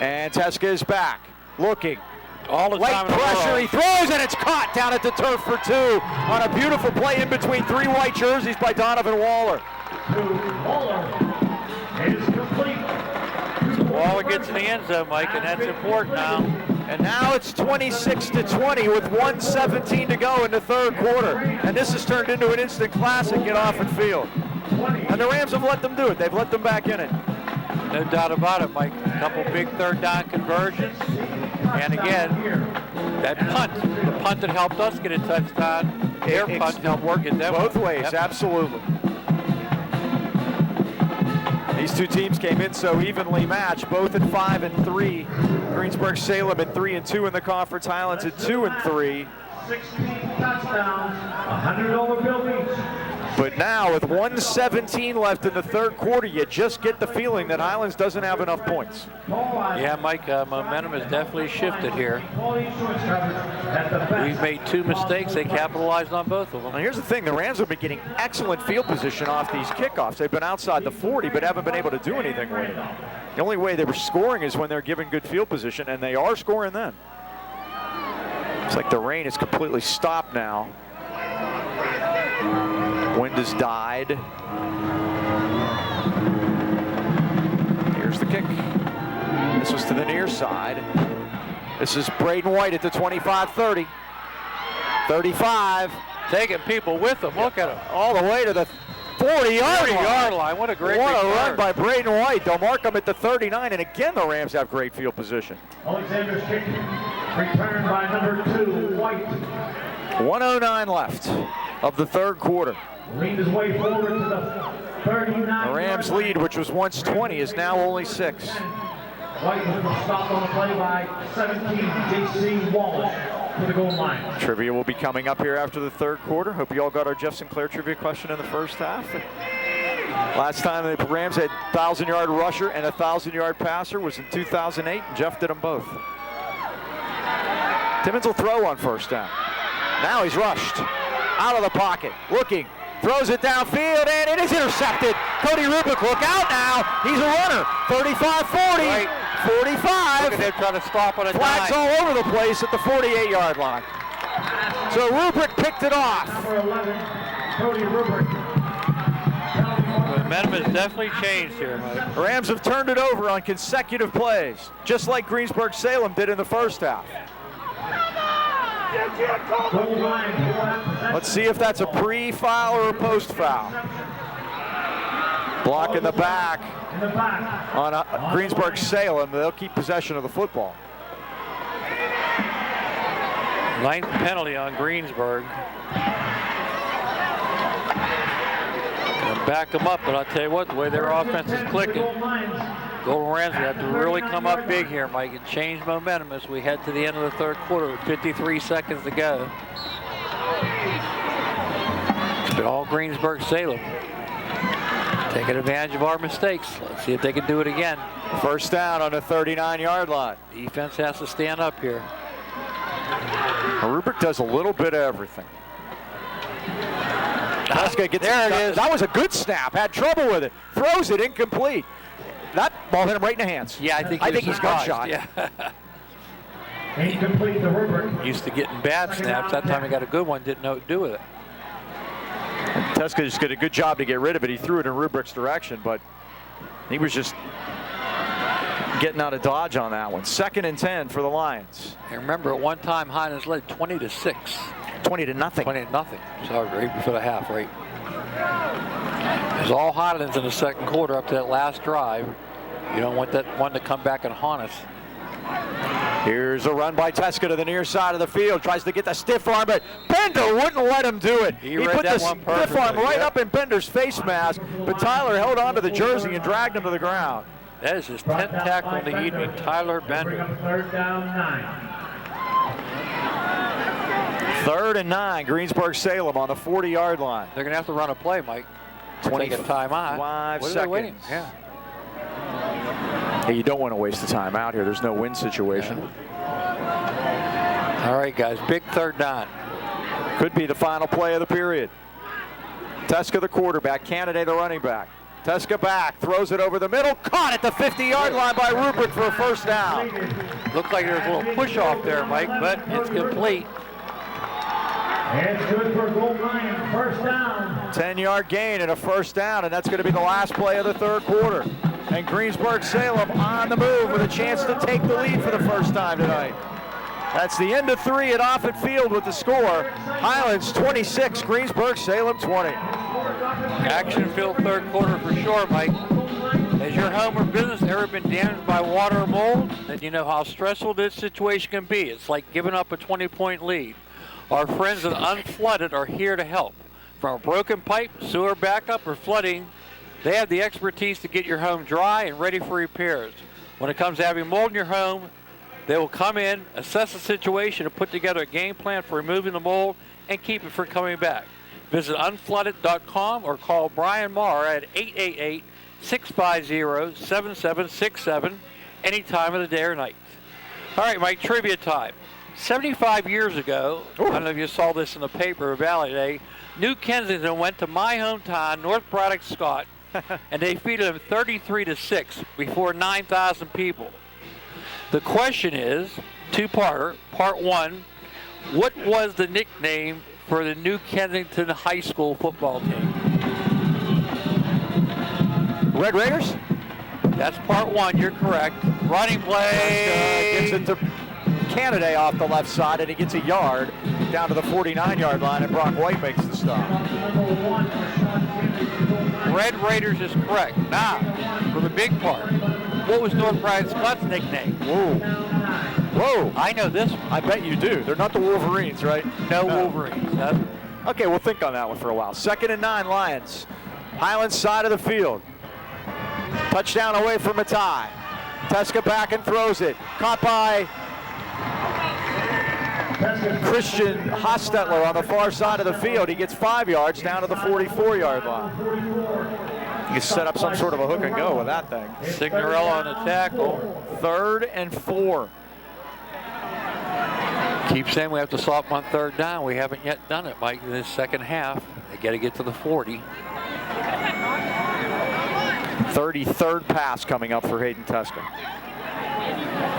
And Teska is back, looking. All the time Late pressure, he throws, and it's caught down at the turf for 2 on a beautiful play in between 3 white jerseys by Donovan Waller. Waller is complete. Waller gets in the end zone, Mike, and that's important now. And now it's 26-20 with 1:17 to go in the third quarter. And this has turned into an instant classic, get off and field. And the Rams have let them do it. They've let them back in it. No doubt about it, Mike. A couple big third down conversions. And again, that punt, the punt that helped us get a touchdown, their punt helped work it both ways, absolutely. These 2 teams came in so evenly matched, both at 5-3. Greensburg Salem at 3-2 in the conference. Highlands at 2-3. 16 touchdowns, 100 over buildings. But now with 1:17 left in the third quarter, you just get the feeling that Highlands doesn't have enough points. Yeah, Mike, momentum has definitely shifted here. We've made 2 mistakes. They capitalized on both of them. Now here's the thing, the Rams have been getting excellent field position off these kickoffs. They've been outside the 40, but haven't been able to do anything with it. The only way they were scoring is when they're given good field position, and they are scoring then. It's like the rain is completely stopped now. Wind has died. Here's the kick. This was to the near side. This is Braden White at the 25-30. 35. Taking people with them. Look at him. All the way to the 40-yard line. What a great What a return. run by Braden White. They'll mark him at the 39, and again the Rams have great field position. Alexander's kick returned by number 2, White. 1:09 left of the third quarter. Leaned his way forward to the 39. The Rams lead, which was once 20, is now only 6. White was stopped on the play by 17, J.C. Wallace to the goal line. Trivia will be coming up here after the third quarter. Hope you all got our Jeff Sinclair trivia question in the first half. Last time the Rams had 1,000-yard rusher and a 1,000-yard passer was in 2008, and Jeff did them both. Timmons will throw on first down. Now he's rushed out of the pocket, looking, throws it downfield, and it is intercepted. Cody Rubick, look out now. He's a runner. 35-40, Right. 45. Look at them trying to stop on a Flags dime. all over the place at the 48-yard line. So Rubrick picked it off. Number 11, Cody Rubrick. Momentum has definitely changed here, Mike. The Rams have turned it over on consecutive plays, just like Greensburg Salem did in the first half. Goal line. Let's see if that's a pre-foul or a post-foul. Block in the back In the back. on Greensburg Salem. They'll keep possession of the football. 9th penalty on Greensburg. Gonna back them up, but I'll tell you what, the way their offense is clicking, Goal line. Golden Rams have to really come up big here, Mike, and change momentum as we head to the end of the third quarter with 53 seconds to go. But all Greensburg Salem taking advantage of our mistakes. Let's see if they can do it again. First down on the 39-yard line. Defense has to stand up here. Rubrick does a little bit of everything. There it is. That was a good snap. Had trouble with it. Throws it incomplete. That Ball hit him right in the hands. Yeah, I think he's gunshot. Yeah. Incomplete the Rubric. Used to getting bad snaps. That time he got a good one. Didn't know what to do with it. Teska just did a good job to get rid of it. He threw it in Rubrik's direction, but he was just getting out of dodge on that one. 2nd and 10 for the Lions. And remember, at one time, Highlands led 20-6. 20-0. 20-0. Sorry, right before the half, right? It was all Highlands in the second quarter up to that last drive. You don't want that one to come back and haunt us. Here's a run by Teska to the near side of the field. Tries to get the stiff arm, but Bender wouldn't let him do it. He put the stiff arm right up in Bender's face mask, but Tyler held onto the jersey and dragged him to the ground. That is his 10th tackle in the evening, Tyler Bender. 3rd down 9. 3rd and 9, Greensburg Salem on the 40-yard line. They're going to have to run a play, Mike. 20 take a timeout. 5 what seconds. Are they waiting? Yeah. Hey, you don't want to waste the time out here. There's no win situation. All right, guys. Big 3rd down. Could be the final play of the period. Teska, the quarterback. Candidate, the running back. Teska back, throws it over the middle. Caught at the 50-yard line by Rubric for a 1st down. Looked like there was a little push off there, Mike, but it's complete. It's good for goal line. 1st down. 10-yard gain and a 1st down, and that's going to be the last play of the 3rd quarter. And Greensburg Salem on the move with a chance to take the lead for the first time tonight. That's the end of 3 at Offutt Field with the score. Highlands 26, Greensburg Salem 20. Action-filled 3rd quarter for sure, Mike. Has your home or business ever been damaged by water or mold? Then you know how stressful this situation can be. It's like giving up a 20-point lead. Our friends at Unflooded are here to help. From a broken pipe, sewer backup, or flooding, they have the expertise to get your home dry and ready for repairs. When it comes to having mold in your home, they will come in, assess the situation, and put together a game plan for removing the mold and keep it from coming back. Visit unflooded.com or call Brian Marr at 888-650-7767 any time of the day or night. All right, Mike, trivia time. 75 years ago, I don't know if you saw this in the paper, Valley Day, New Kensington went to my hometown, North Braddock, Scott, and they defeated them 33-6 before 9,000 people. The question is, 2-parter. Part 1, what was the nickname for the New Kensington High School football team? Red Raiders? That's part 1, you're correct. Running play. Gets it to Candidate off the left side, and he gets a yard down to the 49-yard line, and Brock White makes the stop. Red Raiders is correct. Now, for the big part, what was North Braddock Scott's nickname? Whoa. I know this one. I bet you do. They're not the Wolverines, right? No Wolverines. Okay, we'll think on that one for a while. 2nd and 9, Lions. Highlands side of the field. Touchdown away from Matai. Teska back and throws it. Caught by Christian Hostetler on the far side of the field. He gets 5 yards down to the 44-yard line. You set up some sort of a hook and go with that thing. Signorella on the tackle. 3rd and 4. Keep saying we have to stop on 3rd down. We haven't yet done it, Mike, in this second half. They got to get to the 40. 33rd pass coming up for Hayden Teska.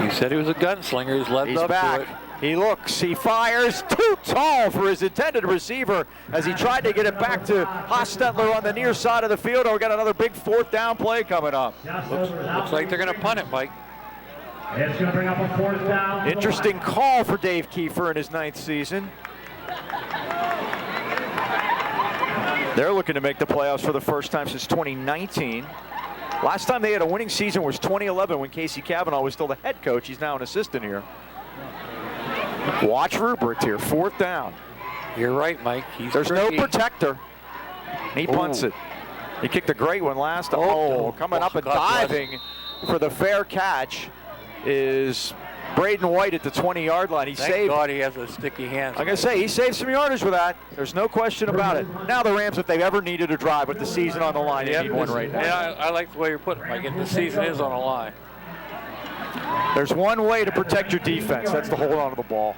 He said he was a gunslinger. He's led up back. to it. He looks, he fires, too tall for his intended receiver as he tried to get it back to Hostetler on the near side of the field. And we got another big 4th down play coming up. Looks like they're going to punt it, Mike. It's going to bring up a 4th down. Interesting call for Dave Kiefer in his 9th season. They're looking to make the playoffs for the first time since 2019. Last time they had a winning season was 2011 when Casey Cavanaugh was still the head coach. He's now an assistant here. Watch Rupert here, 4th down. You're right, Mike. There's no protector. He punts it. He kicked a great one last time. Coming up and diving for the fair catch is Braden White at the 20-yard line. Thank God he has a sticky hand. I'm going to say, he saved some yardage with that. There's no question about it. Now the Rams, if they've ever needed a drive with the season on the line, they need one right now. Yeah, I like the way you're putting it, Mike. The season is on the line. There's one way to protect your defense. That's to hold on to the ball.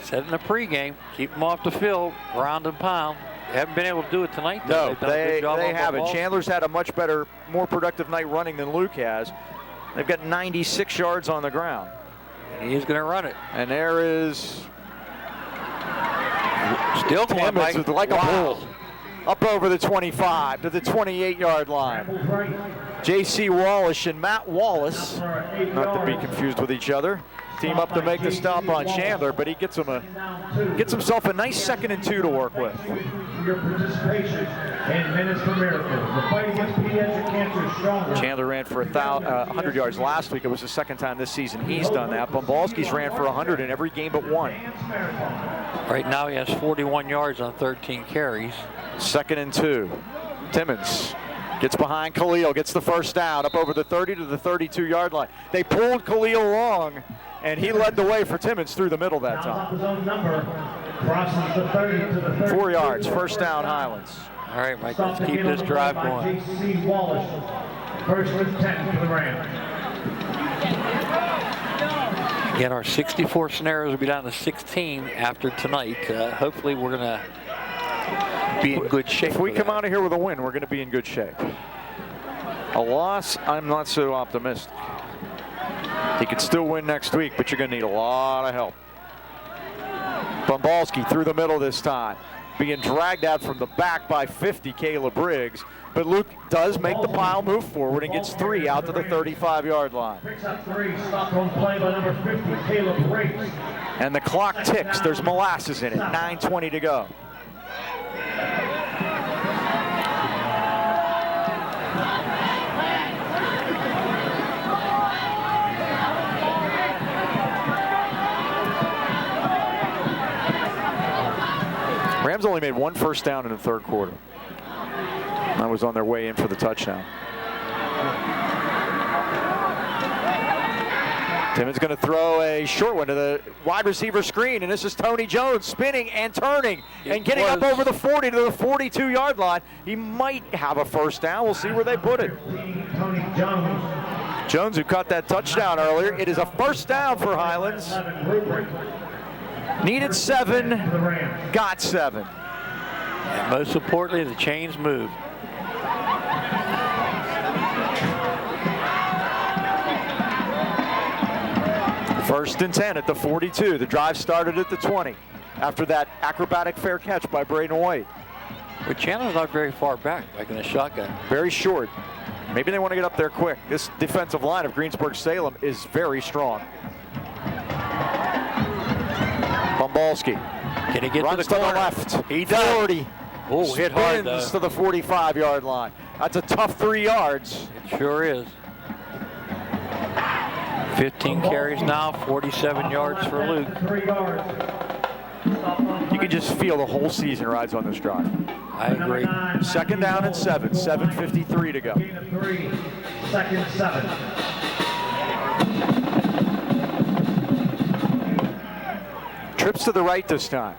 Said in the pregame, keep them off the field, ground and pound. They haven't been able to do it tonight, though. No, they haven't. Chandler's had a much better, more productive night running than Luke has. They've got 96 yards on the ground. And he's going to run it. And there is Still going Timmons like a bull. Up over the 25 to the 28-yard line. J.C. Wallace and Matt Wallace, not to be confused with each other, team up to make the stop on Chandler, but he gets himself a nice 2nd and 2 to work with. Your participation in Minutes for Miracles. The fight against pediatric cancer is stronger. Chandler ran for 100 yards last week. It was the 2nd time this season he's done that. Bombalski's ran for 100 in every game but one. Right now he has 41 yards on 13 carries. 2nd and 2. Timmons gets behind Khalil, gets the first down, up over the 30 to the 32-yard line. They pulled Khalil long, and he led the way for Timmons through the middle that time. 4 yards, first down, Highlands. All right, Mike, let's keep this drive going. J.C. Wallace, first and 10 for the Rams. Again, our 64 scenarios will be down to 16 after tonight. Hopefully, we're going to be in good shape. If we come out of here with a win, we're going to be in good shape. A loss, I'm not so optimistic. He could still win next week, but you're going to need a lot of help. Bombalski through the middle this time, being dragged out from the back by 50, Caleb Briggs. But Luke does make the pile move forward and gets 3 out to the 35-yard line. Picks up 3, stopped on play by number 50, Caleb Briggs. And the clock ticks. There's molasses in it. 9:20 to go. Rams only made 1 first down in the 3rd quarter. That was on their way in for the touchdown. Timmons going to throw a short one to the wide receiver screen, and this is Tony Jones spinning and turning and getting up over the 40 to the 42-yard line. He might have a first down. We'll see where they put it. Tony Jones. Jones, who caught that touchdown earlier. It is a first down for Highlands. Needed 7, got 7. And most importantly, the chains moved. First and 10 at the 42. The drive started at the 20 after that acrobatic fair catch by Braden White. But Chandler's not very far back, like in a shotgun. Very short. Maybe they want to get up there quick. This defensive line of Greensburg Salem is very strong. Bombalski. Can he get runs to the left? He does. 40. Oh, hit hard though. Spins to the 45-yard line. That's a tough 3 yards. It sure is. 15 carries now, 47 yards for Luke. 3 yards. You can just feel the whole season rides on this drive. I agree. 2nd down and 7, 7:53 to go. Gain of 3, 2nd 7. Trips to the right this time.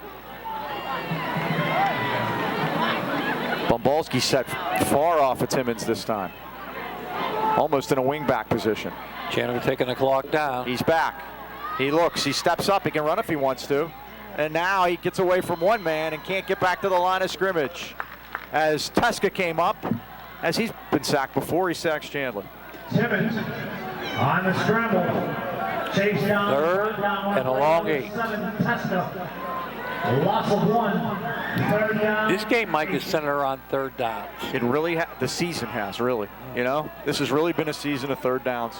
Bombalski set far off of Timmons this time. Almost in a wingback position. Chandler taking the clock down. He's back. He looks. He steps up. He can run if he wants to. And now he gets away from one man and can't get back to the line of scrimmage. As Teska came up, as he's been sacked before, he sacks Chandler. Timmons on the scramble. Chase down. 3rd and a long 8. 7, Teska. Loss of 1. 3rd down. This game, Mike, is centered around 3rd downs. It really, the season has, really. You know, this has really been a season of 3rd downs.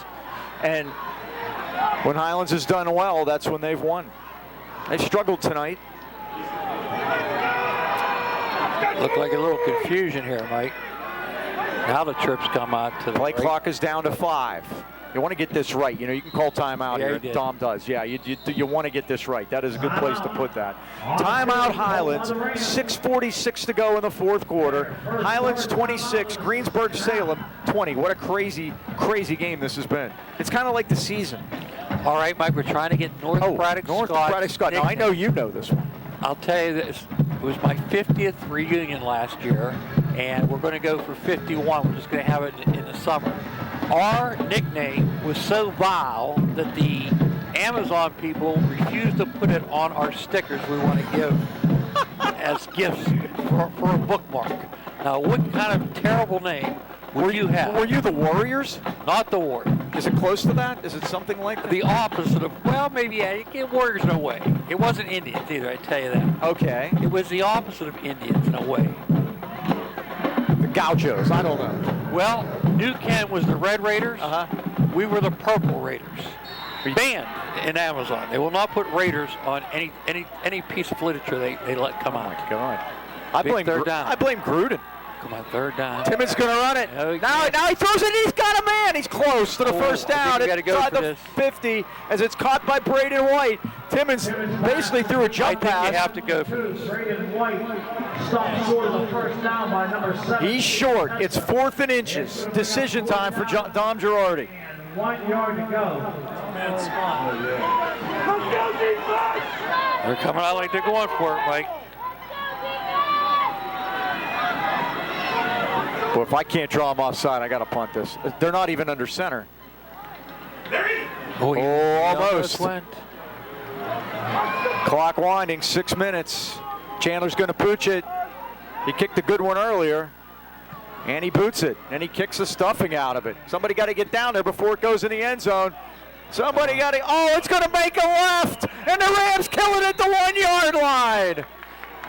And when Highlands has done well, that's when they've won. They've struggled tonight. Looked like a little confusion here, Mike. Now the trips come out to the Play right. clock is down to 5. You want to get this right. You know, you can call timeout here. Tom does. Yeah, you want to get this right. That is a good place to put that. Timeout Highlands. 6:46 to go in the 4th quarter. Highlands 26, Greensburg Salem 20. What a crazy, crazy game this has been. It's kind of like the season. All right, Mike, we're trying to get North Braddock Scott. Now, I know you know this one. I'll tell you this. It was my 50th reunion last year, and we're going to go for 51. We're just going to have it in the summer. Our nickname was so vile that the Amazon people refused to put it on our stickers we want to give as gifts for a bookmark. Now, what kind of terrible name would you have? Were you the Warriors? Not the Warriors. Is it close to that? Is it something like that? The opposite of, well, maybe, yeah, it Warriors in a way. It wasn't Indians either, I tell you that. Okay. It was the opposite of Indians in a way. The Gauchos, I don't know. Well, New Kent was the Red Raiders. We were the Purple Raiders. Banned in Amazon. They will not put Raiders on any piece of literature they let come out. God. I blame Gruden. Come on, third down. Timmons going to run it. Now he throws it. He's got a man. He's close to the first down inside the 50 as it's caught by Braden White. Timmons basically threw a jump pass. I think you have to go for this. Braden White stopped short of the first down by number 7. He's short. It's 4th and inches. Decision time for Dom Girardi. 1 yard to go. They're coming out like they're going for it, Mike. Well, if I can't draw him offside, I got to punt this. They're not even under center. Oh, almost. Clock winding, 6 minutes. Chandler's going to pooch it. He kicked a good one earlier, and he boots it, and he kicks the stuffing out of it. Somebody got to get down there before it goes in the end zone. Somebody got to, it's going to make a left, and the Rams kill it at the 1 yard line.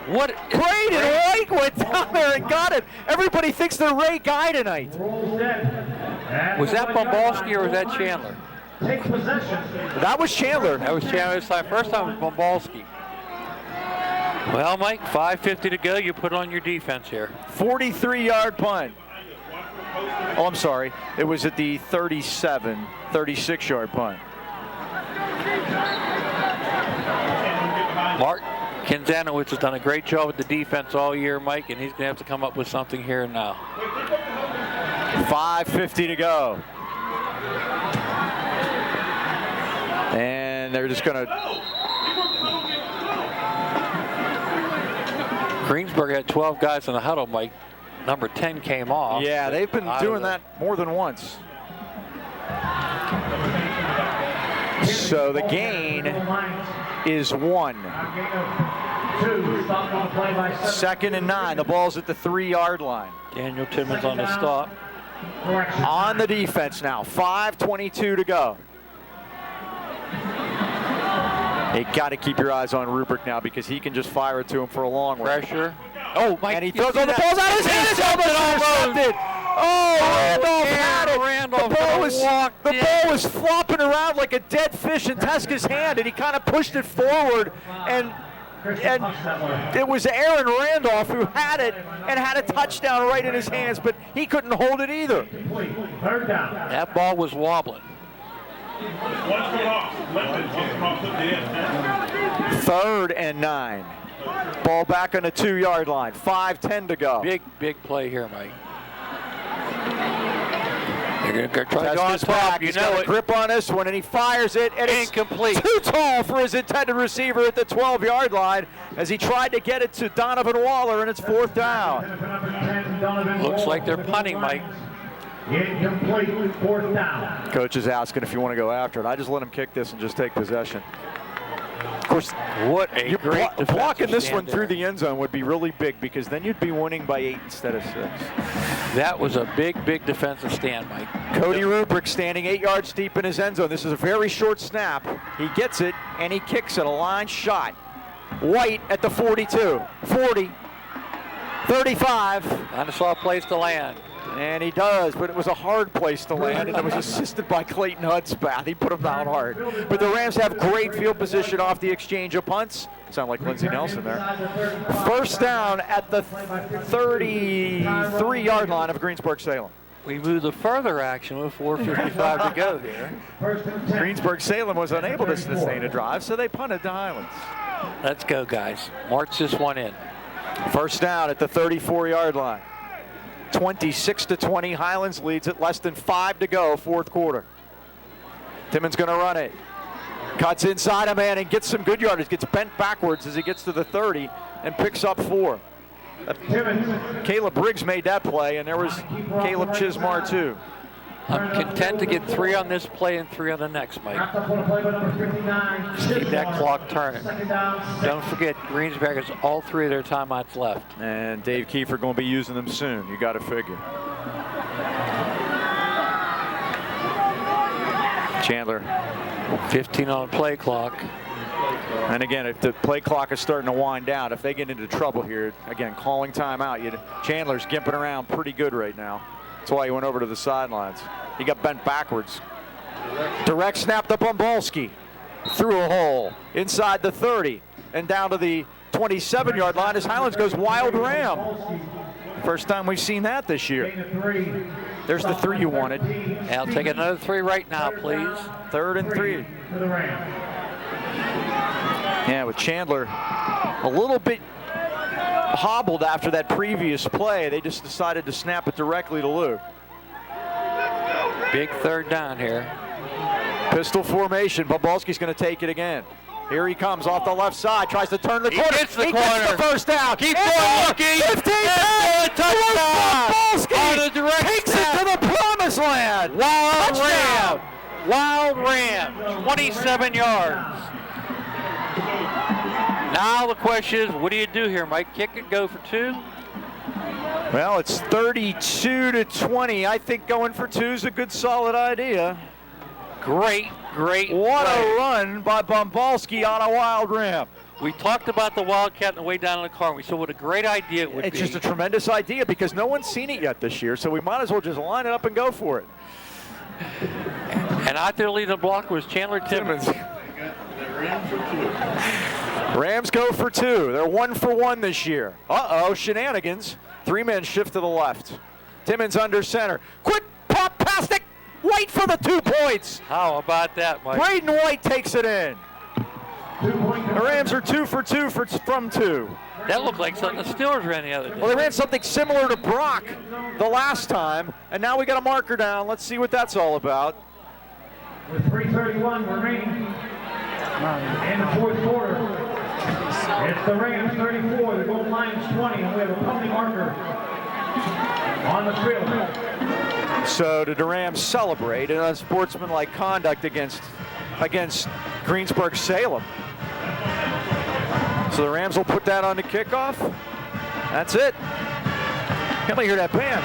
What? Braden White went down there and got it. Everybody thinks they're Ray Guy tonight. Was that Bombalski or was that Chandler? Take possession. That was Chandler. That was Chandler this time. First time was Bombalski. Well, Mike, 5:50 to go. You put on your defense here. 43-yard punt. Oh, I'm sorry. It was at the 36-yard punt. Mark Kinzanowicz has done a great job with the defense all year, Mike, and he's going to have to come up with something here and now. 5:50 to go. And they're just going to... Greensburg had 12 guys in the huddle, Mike. Number 10 came off. Yeah, they've been doing that more than once. So the gain is 1. 2nd and 9. The ball's at the 3-yard line. Daniel Timmons on the stop. On the defense now. 5:22 to go. You got to keep your eyes on Rubrick now because he can just fire it to him for a long way. Pressure. Oh, Mike. And he throws all the balls out of his hands. It's almost intercepted. Oh, Randolph had it. The ball was flopping around like a dead fish in Teska's hand, and he kind of pushed it forward. And it was Aaron Randolph who had it and had a touchdown right in his hands, but he couldn't hold it either. That ball was wobbling. 3rd and 9. Ball back on the 2-yard line. 5:10 to go. Big play here, Mike. They're going to try to go on top. Back. He's got a grip on this one, and he fires it. And incomplete. It's too tall for his intended receiver at the 12-yard line as he tried to get it to Donovan Waller, and it's 4th down. Looks like they're punting, Mike. Incomplete, 4th down. Coach is asking if you want to go after it. I just let him kick this and just take possession. Of course, what a great blocking this one through the end zone would be really big because then you'd be winning by 8 instead of 6. That was a big defensive stand, Mike. Cody Rubrick standing 8 yards deep in his end zone. This is a very short snap. He gets it and he kicks it. A line shot. White at the 42, 40, 35. Not a soft place to land. And he does, but it was a hard place to land, and it was assisted by Clayton Hudspeth. He put him down hard. But the Rams have great field position off the exchange of punts. Sound like Lindsey Nelson there. 1st down at the 33-yard line of Greensburg Salem. We move the further action with 4:55 to go here. Greensburg Salem was unable to sustain a drive, so they punted to Highlands. Let's go, guys. March this one in. 1st down at the 34-yard line. 26-20. Highlands leads it. Less than 5 to go, 4th quarter. Timmons going to run it. Cuts inside a man and gets some good yardage. Gets bent backwards as he gets to the 30 and picks up 4. Caleb Briggs made that play, and there was Caleb Chismar too. I'm content to get 3 on this play and 3 on the next, Mike. Just keep that clock turning. Don't forget, Greensburg has all 3 of their timeouts left. And Dave Kiefer going to be using them soon. You got to figure. Chandler. 15 on the play clock. And again, if the play clock is starting to wind down, if they get into trouble here, again, calling timeout. Chandler's gimping around pretty good right now. That's why he went over to the sidelines. He got bent backwards. Direct snap to Bumbalski. Through a hole inside the 30 and down to the 27-yard line as Highlands goes wild ram. First time we've seen that this year. There's the 3 you wanted. I'll take another 3 right now, please. 3rd and 3. Yeah, with Chandler a little bit hobbled after that previous play, they just decided to snap it directly to Luke. Big 3rd down here. Pistol formation. Bumbalski's going to take it again. Here he comes off the left side. Tries to turn the corner. Gets the he corner. Gets the first down. Keep going, Lucky. 15. Touchdown. Bumbalski On the direct takes snap. it to the promised land. Wild Touchdown. ram. Wild ram. 27 yards. Now the question is, what do you do here, Mike? Kick it, go for 2? Well, it's 32-20. I think going for 2 is a good, solid idea. Great What play. a run by Bumbalski on a wild ram. We talked about the Wildcat on the way down in the car, and we saw what a great idea it would It's be. just a tremendous idea because no one's seen it yet this year, so we might as well just line it up and go for it. And out there leading the block was Chandler Timmons. Rams go for 2. They're 1 for 1 this year. Uh-oh, shenanigans. 3-man shift to the left. Timmons under center. Quick pop past it. White for the 2 points. How about that, Mike? Braden White takes it in. The Rams are 2 for 2 from 2. That looked like something the Steelers ran the other day. Well, they ran something similar to Brock the last time, and now we got a marker down. Let's see what that's all about. With 3:31 remaining in the 4th quarter, it's the Rams 34, the goal line is 20, and we have a penalty marker on the field. So did the Rams celebrate in unsportsmanlike conduct against Greensburg Salem? So the Rams will put that on the kickoff. That's it. Can't hear that band.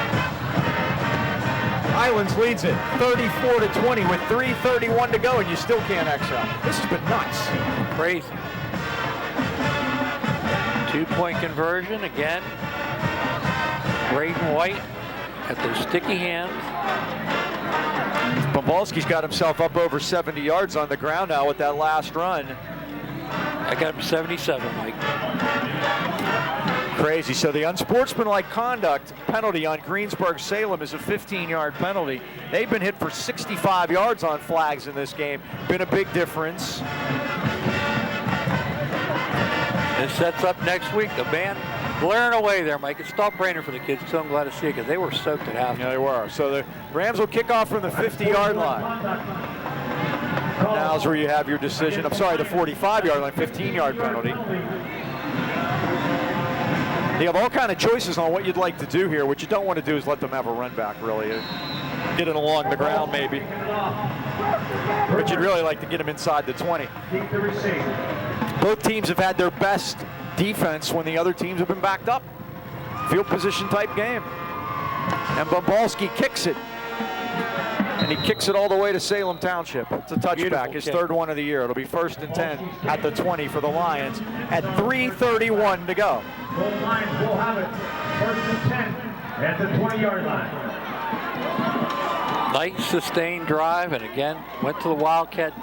Highlands leads it 34-20 with 3:31 to go, and you still can't XL. This has been nuts. Crazy. 2-point conversion again. Braden White at those sticky hands. Bumbalski's got himself up over 70 yards on the ground now with that last run. I got him 77, Mike. Crazy. So the unsportsmanlike conduct penalty on Greensburg Salem is a 15-yard penalty. They've been hit for 65 yards on flags in this game. Been a big difference. It sets up next week. The band blaring away there, Mike. It stopped raining for the kids, so I'm glad to see it because they were soaked at half. Yeah, they were. So the Rams will kick off from the 50-yard line. Now's where you have your decision. I'm sorry, the 45-yard line, 15-yard penalty. You have all kind of choices on what you'd like to do here. What you don't want to do is let them have a run back, really. Get it along the ground, maybe. But you'd really like to get them inside the 20. Both teams have had their best defense when the other teams have been backed up. Field position type game. And Bumbalski kicks it. And he kicks it all the way to Salem Township. It's a touchback, his 3rd one of the year. It'll be 1st and 10 at the 20 for the Lions at 3:31 to go. Both Lions will have it 1st and 10 at the 20-yard line. Nice sustained drive, and again, went to the Wildcat.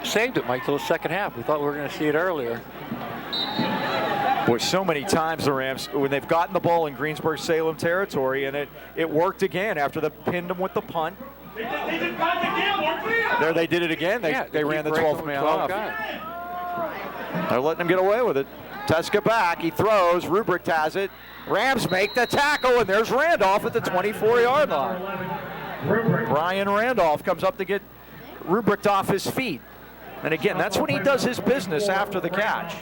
Saved it, Mike, till the second half. We thought we were going to see it earlier. Boy, so many times the Rams, when they've gotten the ball in Greensburg Salem territory, and it worked again after they pinned them with the punt. There they did it again. They ran the 12th man off. They're letting them get away with it. Teska back. He throws. Rubrick has it. Rams make the tackle, and there's Randolph at the 24-yard line. Brian Randolph comes up to get Rubrick off his feet. And again, that's when he does his business after the catch.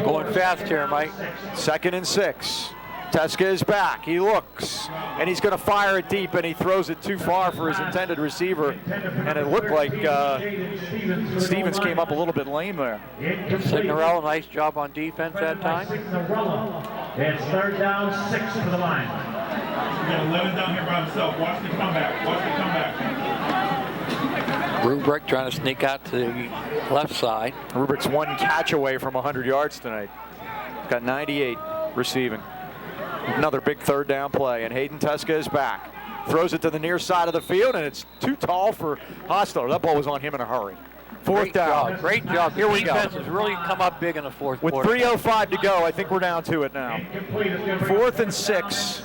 Going fast here, Mike. 2nd and 6. Teska is back. He looks, and he's going to fire it deep, and he throws it too far for his intended receiver. And it looked like Stevens came up a little bit lame there. Signorella, nice job on defense that time. It's 3rd down, 6 for the line. He's got 11 down here by himself. Watch the comeback. Watch the comeback. Rubrick trying to sneak out to the left side. Rubrick's one catch away from 100 yards tonight. Got 98 receiving. Another big third down play, and Hayden Teska is back. Throws it to the near side of the field, and it's too tall for Hostler. That ball was on him in a hurry. Fourth down. Great job. Here we go. Defense has really come up big in the fourth With quarter. 3:05 to go, I think we're down to it now. 4th and 6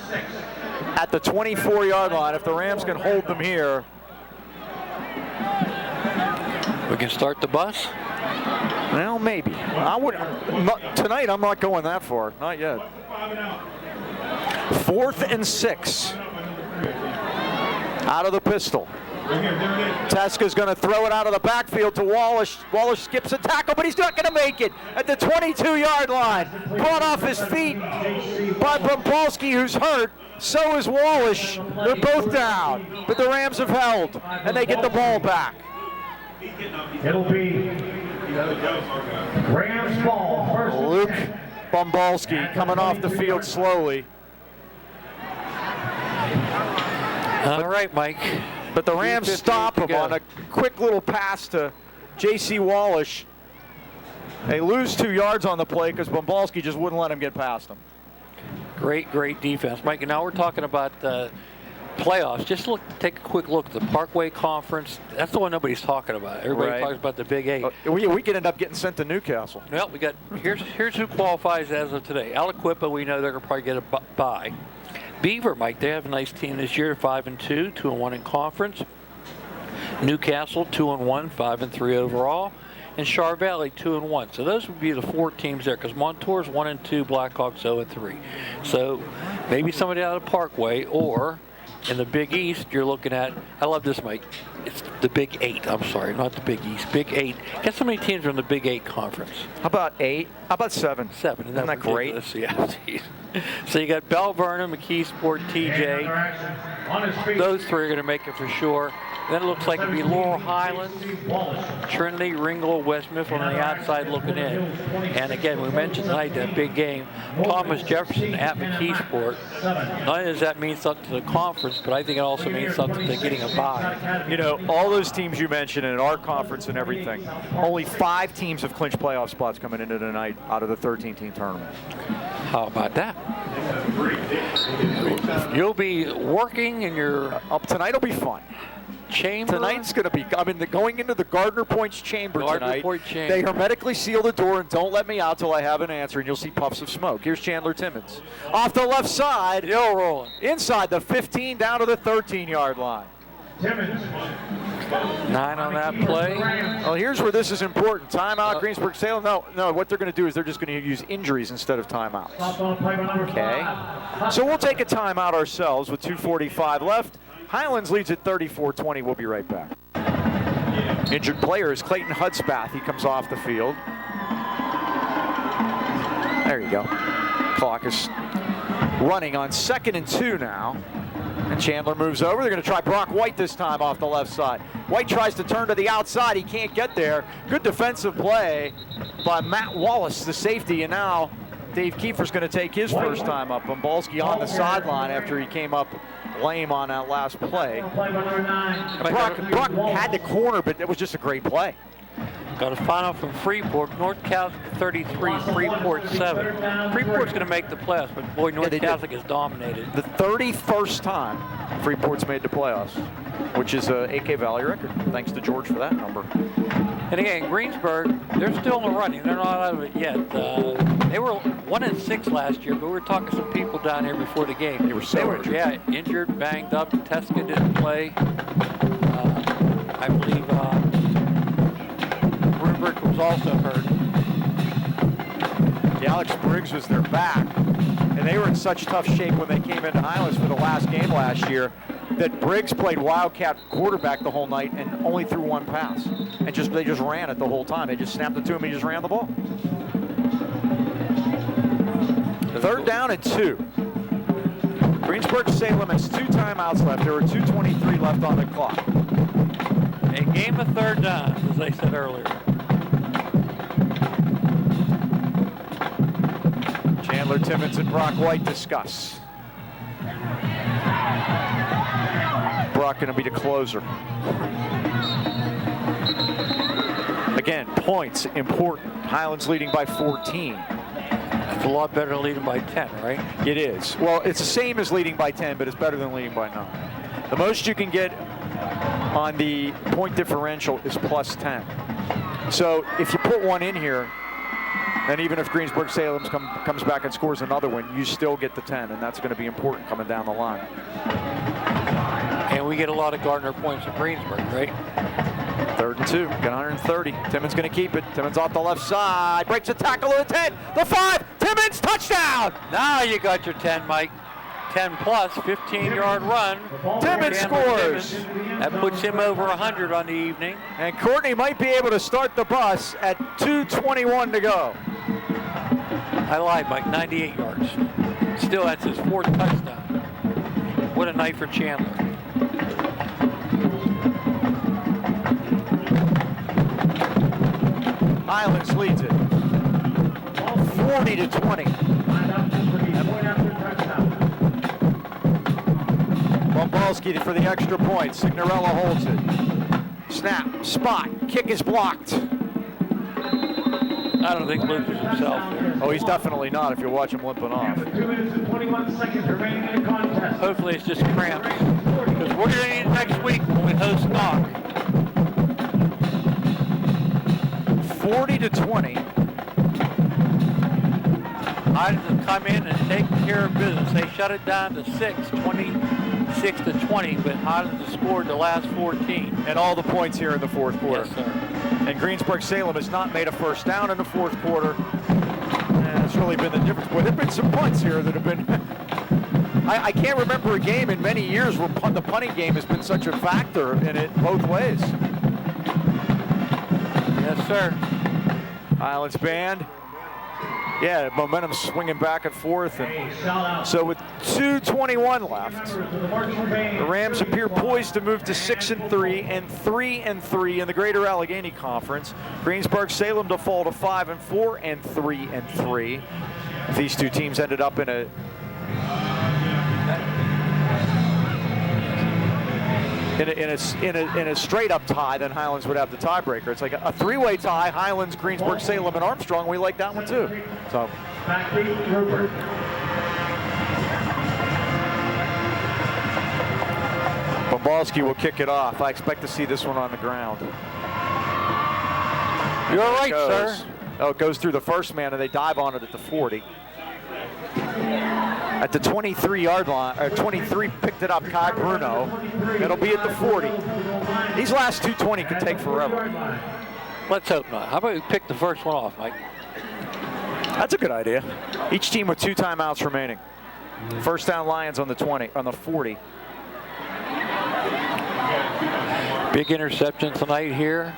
at the 24-yard line. If the Rams can hold them here. We can start the bus. Well, maybe. Tonight, I'm not going that far. Not yet. 4th and 6. Out of the pistol. Teska's going to throw it out of the backfield to Wallace. Wallace skips a tackle, but he's not going to make it at the 22-yard line. Brought off his feet by Bumbalski, who's hurt. So is Wallace. They're both down, but the Rams have held, and they get the ball back. It'll be Rams ball. First and Luke 10. Bumbalski coming off the field slowly. All right, Mike. But the Rams stop him on a quick little pass to J.C. Wallace. They lose 2 yards on the play because Bumbalski just wouldn't let him get past him. Great defense, Mike. And now we're talking about playoffs. Just take a quick look at the Parkway Conference. That's the one nobody's talking about. Everybody talks about the Big Eight. We could end up getting sent to Newcastle. Well, we got here's who qualifies as of today. Aliquippa, we know they're gonna probably get a bye. Beaver, Mike, they have a nice team this year, 5-2, 2-1 in conference. Newcastle, 2-1, 5-3 overall. And Char Valley, 2-1. So those would be the 4 teams there, because Montour's 1-2, Blackhawks 0-3. So maybe somebody out of Parkway, or in the Big East, you're looking at, I love this, Mike. It's the Big 8. I'm sorry, not the Big East. Big 8. Guess how many teams are in the Big 8 conference? How about 8? How about 7? 7. Isn't that great? Yeah. So you got Bell Vernon, McKeesport, TJ. Those 3 are going to make it for sure. Then it looks like it'll be Laurel Highlands, Trinity, Ringgold, West Mifflin on the outside looking in. And again, we mentioned tonight that big game, Thomas Jefferson at McKeesport. Not only does that mean something to the conference, but I think it also means something to getting a bye. You know, all those teams you mentioned in our conference and everything, only 5 teams have clinched playoff spots coming into tonight out of the 13-team tournament. How about that? You'll be working in your... Tonight will be fun. Chamber. Tonight's going to be, going into the Gardner Points chamber tonight. Chamber. They hermetically seal the door and don't let me out till I have an answer, and you'll see puffs of smoke. Here's Chandler Timmons. Off the left side. Hill rolling. Inside the 15 down to the 13-yard line. Timmons. 9 on that play. Well, here's where this is important. Timeout, Greensburg Salem. No, what they're going to do is they're just going to use injuries instead of timeouts. Okay. So we'll take a timeout ourselves with 2:45 left. Highlands leads at 34-20. We'll be right back. Injured player is Clayton Hudspath. He comes off the field. There you go. Clock is running on 2nd and 2 now. And Chandler moves over. They're going to try Brock White this time off the left side. White tries to turn to the outside. He can't get there. Good defensive play by Matt Wallace, the safety. And now Dave Kiefer's going to take his first time up. Bumbalski on the sideline after he came up lame on that last play. Brock had the corner, but it was just a great play. Got a final from Freeport. North Catholic 33, Freeport 7. Freeport's going to make the playoffs, but boy, North Catholic is dominated. The 31st time Freeport's made the playoffs, which is a AK Valley record. Thanks to George for that number. And again, Greensburg, they're still in the running. They're not out of it yet. They were 1-6 last year, but we were talking to some people down here before the game. They were injured, banged up. Teska didn't play. I believe Rubrick was also hurt. Yeah, Alex Briggs was their back, and they were in such tough shape when they came into Highlands for the last game last year that Briggs played Wildcat quarterback the whole night and only threw 1 pass. And they just ran it the whole time. They just snapped it to him and he just ran the ball. 3rd down and 2. Greensburg Salem has 2 timeouts left. There were 2:23 left on the clock. A game of 3rd downs, as they said earlier. Chandler Timmons and Brock White discuss. Brock going to be the closer. Again, points important. Highlands leading by 14. It's a lot better than leading by 10, right? It is. Well, it's the same as leading by 10, but it's better than leading by 9. The most you can get on the point differential is plus 10. So if you put one in here, then even if Greensburg Salem comes back and scores another one, you still get the 10, and that's going to be important coming down the line. And we get a lot of Gardner points at Greensburg, right? 3rd and 2, got 130. Timmons going to keep it. Timmons off the left side, breaks a tackle to the 10, the 5, Timmons, touchdown! Now you got your 10, Mike. 10 plus, 15-yard run. Timmons scores. That puts him over 100 on the evening. And Courtney might be able to start the bus at 2:21 to go. I lied, Mike, 98 yards. Still, that's his 4th touchdown. What a night for Chandler. Highlands leads it 40-20. Bombalski for the extra point. Signorella holds it. Snap, spot, kick is blocked. I don't think Luke is himself there. Oh, he's definitely not if you watch him limping off. 2 minutes and 21 seconds remaining in the contest. Hopefully it's just cramps. Because we're going to need next week when we host Knock. 40-20. Highlands have come in and taken care of business. They shut it down to 26-20, but Highlands has scored the last 14. And all the points here in the 4th quarter. Yes, sir. And Greensburg Salem has not made a first down in the 4th quarter. And it's really been the difference. Boy, there have been some punts here that have been... I can't remember a game in many years where the punting game has been such a factor in it both ways. Yes, sir. Highlands band. Yeah, momentum swinging back and forth. And so with 2:21 left, the Rams appear poised to move to 6-3 and 3-3 in the Greater Allegheny Conference. Greensburg Salem to fall to 5-4 and 3-3. If these two teams ended up in a straight up tie, then Highlands would have the tiebreaker. It's like a 3-way tie, Highlands, Greensburg, Salem, and Armstrong. We like that one too. So. Bombalski will kick it off. I expect to see this one on the ground. You're right, sir. Oh, it goes through the first man, and they dive on it at the 40. At the 23-yard line, or 23 picked it up, Kai Bruno. It'll be at the 40. These last 2:20 could take forever. Let's hope not. How about we pick the first one off, Mike? That's a good idea. Each team with 2 timeouts remaining. First down Lions on the 20, on the 40. Big interception tonight here.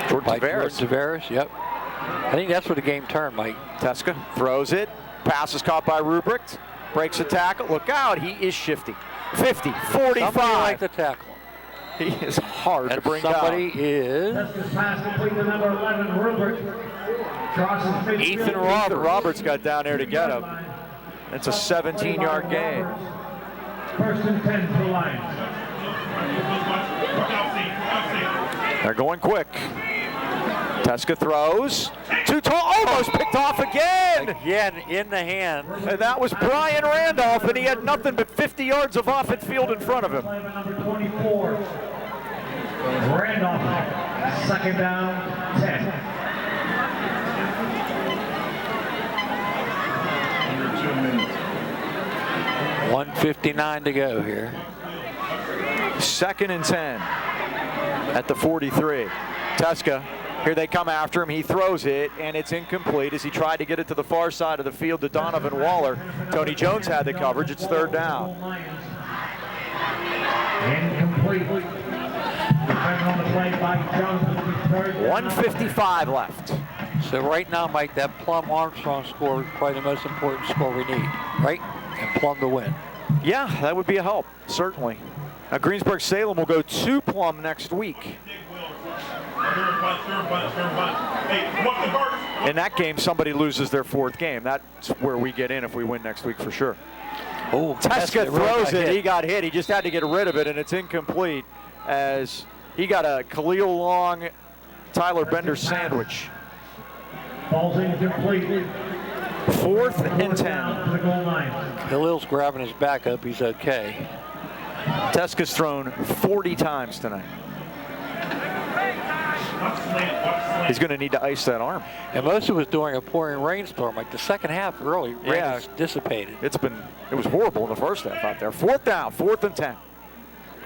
Jordan By Jordan Tavares, yep. I think that's where the game turned, Mike. Teska throws it. Pass is caught by Ruprecht. Breaks a tackle. Look out, he is shifty. 50, 45. Somebody like the tackle. He is hard to bring somebody down. Is Ethan Roberts got down there to get him. It's a 17-yard gain. 1st and 10 for the Lions. They're going quick. Teska throws. Too tall, almost picked off again. Again, in the hand. And that was Brian Randolph, and he had nothing but 50 yards of off-it field in front of him. Number 24. Randolph, 2nd down, 10. 1:59 to go here. 2nd and 10 at the 43. Teska, here they come after him. He throws it, and it's incomplete as he tried to get it to the far side of the field to Donovan Waller. Tony Jones had the coverage. It's 3rd down. Incomplete. On the play by Jones. 1:55 left. So right now, Mike, that Plum Armstrong score is probably the most important score we need, right? And Plum to win. Yeah, that would be a help, certainly. Now, Greensburg Salem will go to Plum next week. In that game, somebody loses their 4th game. That's where we get in if we win next week for sure. Oh, Teska throws it. He got hit. He just had to get rid of it, and it's incomplete as He got a Khalil Long, Tyler Bender sandwich. Ball's incomplete. 4th and 10. To the goal line. Khalil's grabbing his back up. He's okay. Teska's thrown 40 times tonight. He's going to need to ice that arm. And most of it was during a pouring rainstorm. Like the second half, really, rain has dissipated. It was horrible in the first half out there. 4th down, 4th and 10.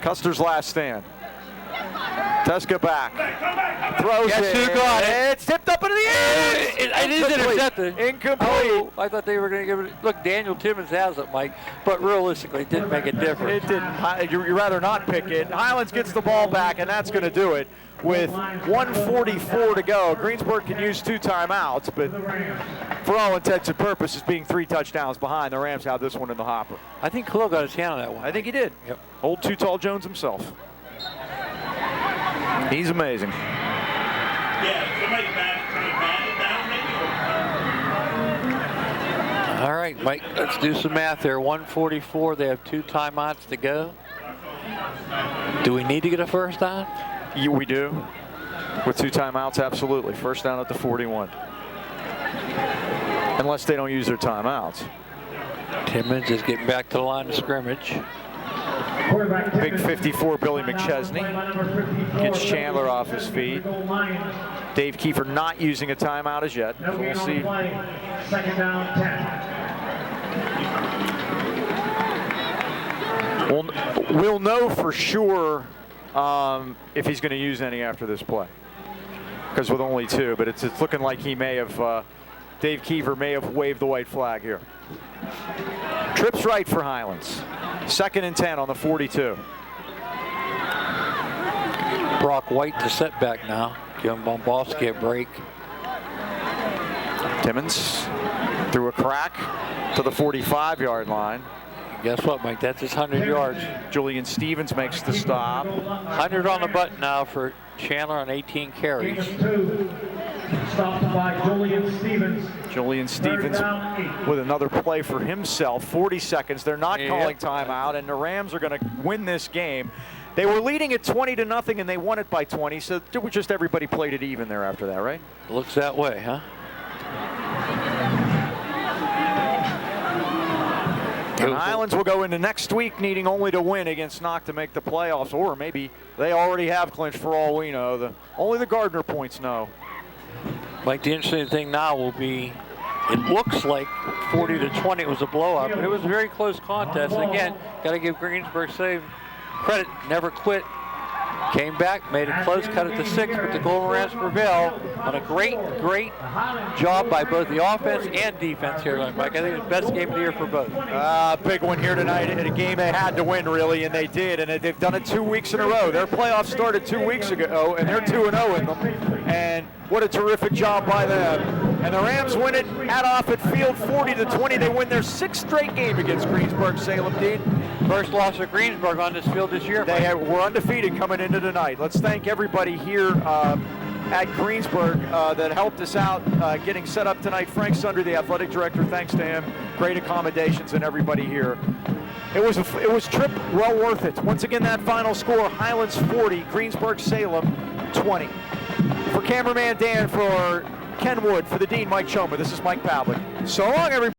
Custer's last stand. Teska back. Throws Guess it. who got it? It's tipped up into the air. It is intercepted. Incomplete. Oh, I thought they were going to give it. Look, Daniel Timmons has it, Mike. But realistically, it didn't make a difference. It didn't. You'd rather not pick it. Highlands gets the ball back, and that's going to do it. With 1:44 to go, Greensburg can use 2 timeouts, but for all intents and purposes, being 3 touchdowns behind, the Rams have this one in the hopper. I think Khalil got his hand on that one. I think he did. Yep. Old Too Tall Jones himself. He's amazing. All right, Mike, let's do some math there. 1:44, they have 2 timeouts to go. Do we need to get a first down? We do. With 2 timeouts, absolutely. First down at the 41. Unless they don't use their timeouts. Timmons is getting back to the line of scrimmage. Big 54 Billy McChesney gets Chandler off his feet. Dave Kiefer not using a timeout as yet. So we'll see. Second down, 10. We'll know for sure if he's going to use any after this play. Because with only 2, but it's looking like he may have, Dave Kiefer may have waved the white flag here. Trips right for Highlands. 2nd and 10 on the 42. Brock White to setback now. Giving Bombowski a break. Timmons through a crack to the 45-yard line. Guess what, Mike? That's his 100 yards. Julian Stevens makes the stop. 100 on the button now for Chandler on 18 carries. Stopped by Julian Stevens. Julian Stevens with another play for himself. 40 seconds. They're not calling timeout, and the Rams are going to win this game. They were leading at 20-0, and they won it by 20. So it was just everybody played it even there after that, right? Looks that way, huh? And Highlands will go into next week needing only to win against Knock to make the playoffs, or maybe they already have clinched for all we know. Only the Gardner points know. Mike, the interesting thing now will be, it looks like 40-20 it was a blowout, but it was a very close contest. And again, got to give Greensburg Salem credit, never quit. Came back, made it close, cut it to 6, but the Golden Rams prevail on a great job by both the offense and defense here, Mike. I think it's the best game of the year for both. Big one here tonight in a game they had to win, really, and they did. And they've done it 2 weeks in a row. Their playoffs started 2 weeks ago, and they're 2-0 in them. And what a terrific job by them. And the Rams win it at Offutt Field 40-20. They win their 6th straight game against Greensburg Salem, Dean. First loss of Greensburg on this field this year. They were undefeated coming into tonight. Let's thank everybody here at Greensburg that helped us out getting set up tonight. Frank Sunder, the athletic director, thanks to him. Great accommodations and everybody here. It was trip well worth it. Once again, that final score, Highlands 40, Greensburg Salem 20. For cameraman Dan, for Ken Wood, for the Dean Mike Choma, this is Mike Pavlik. So long, everybody.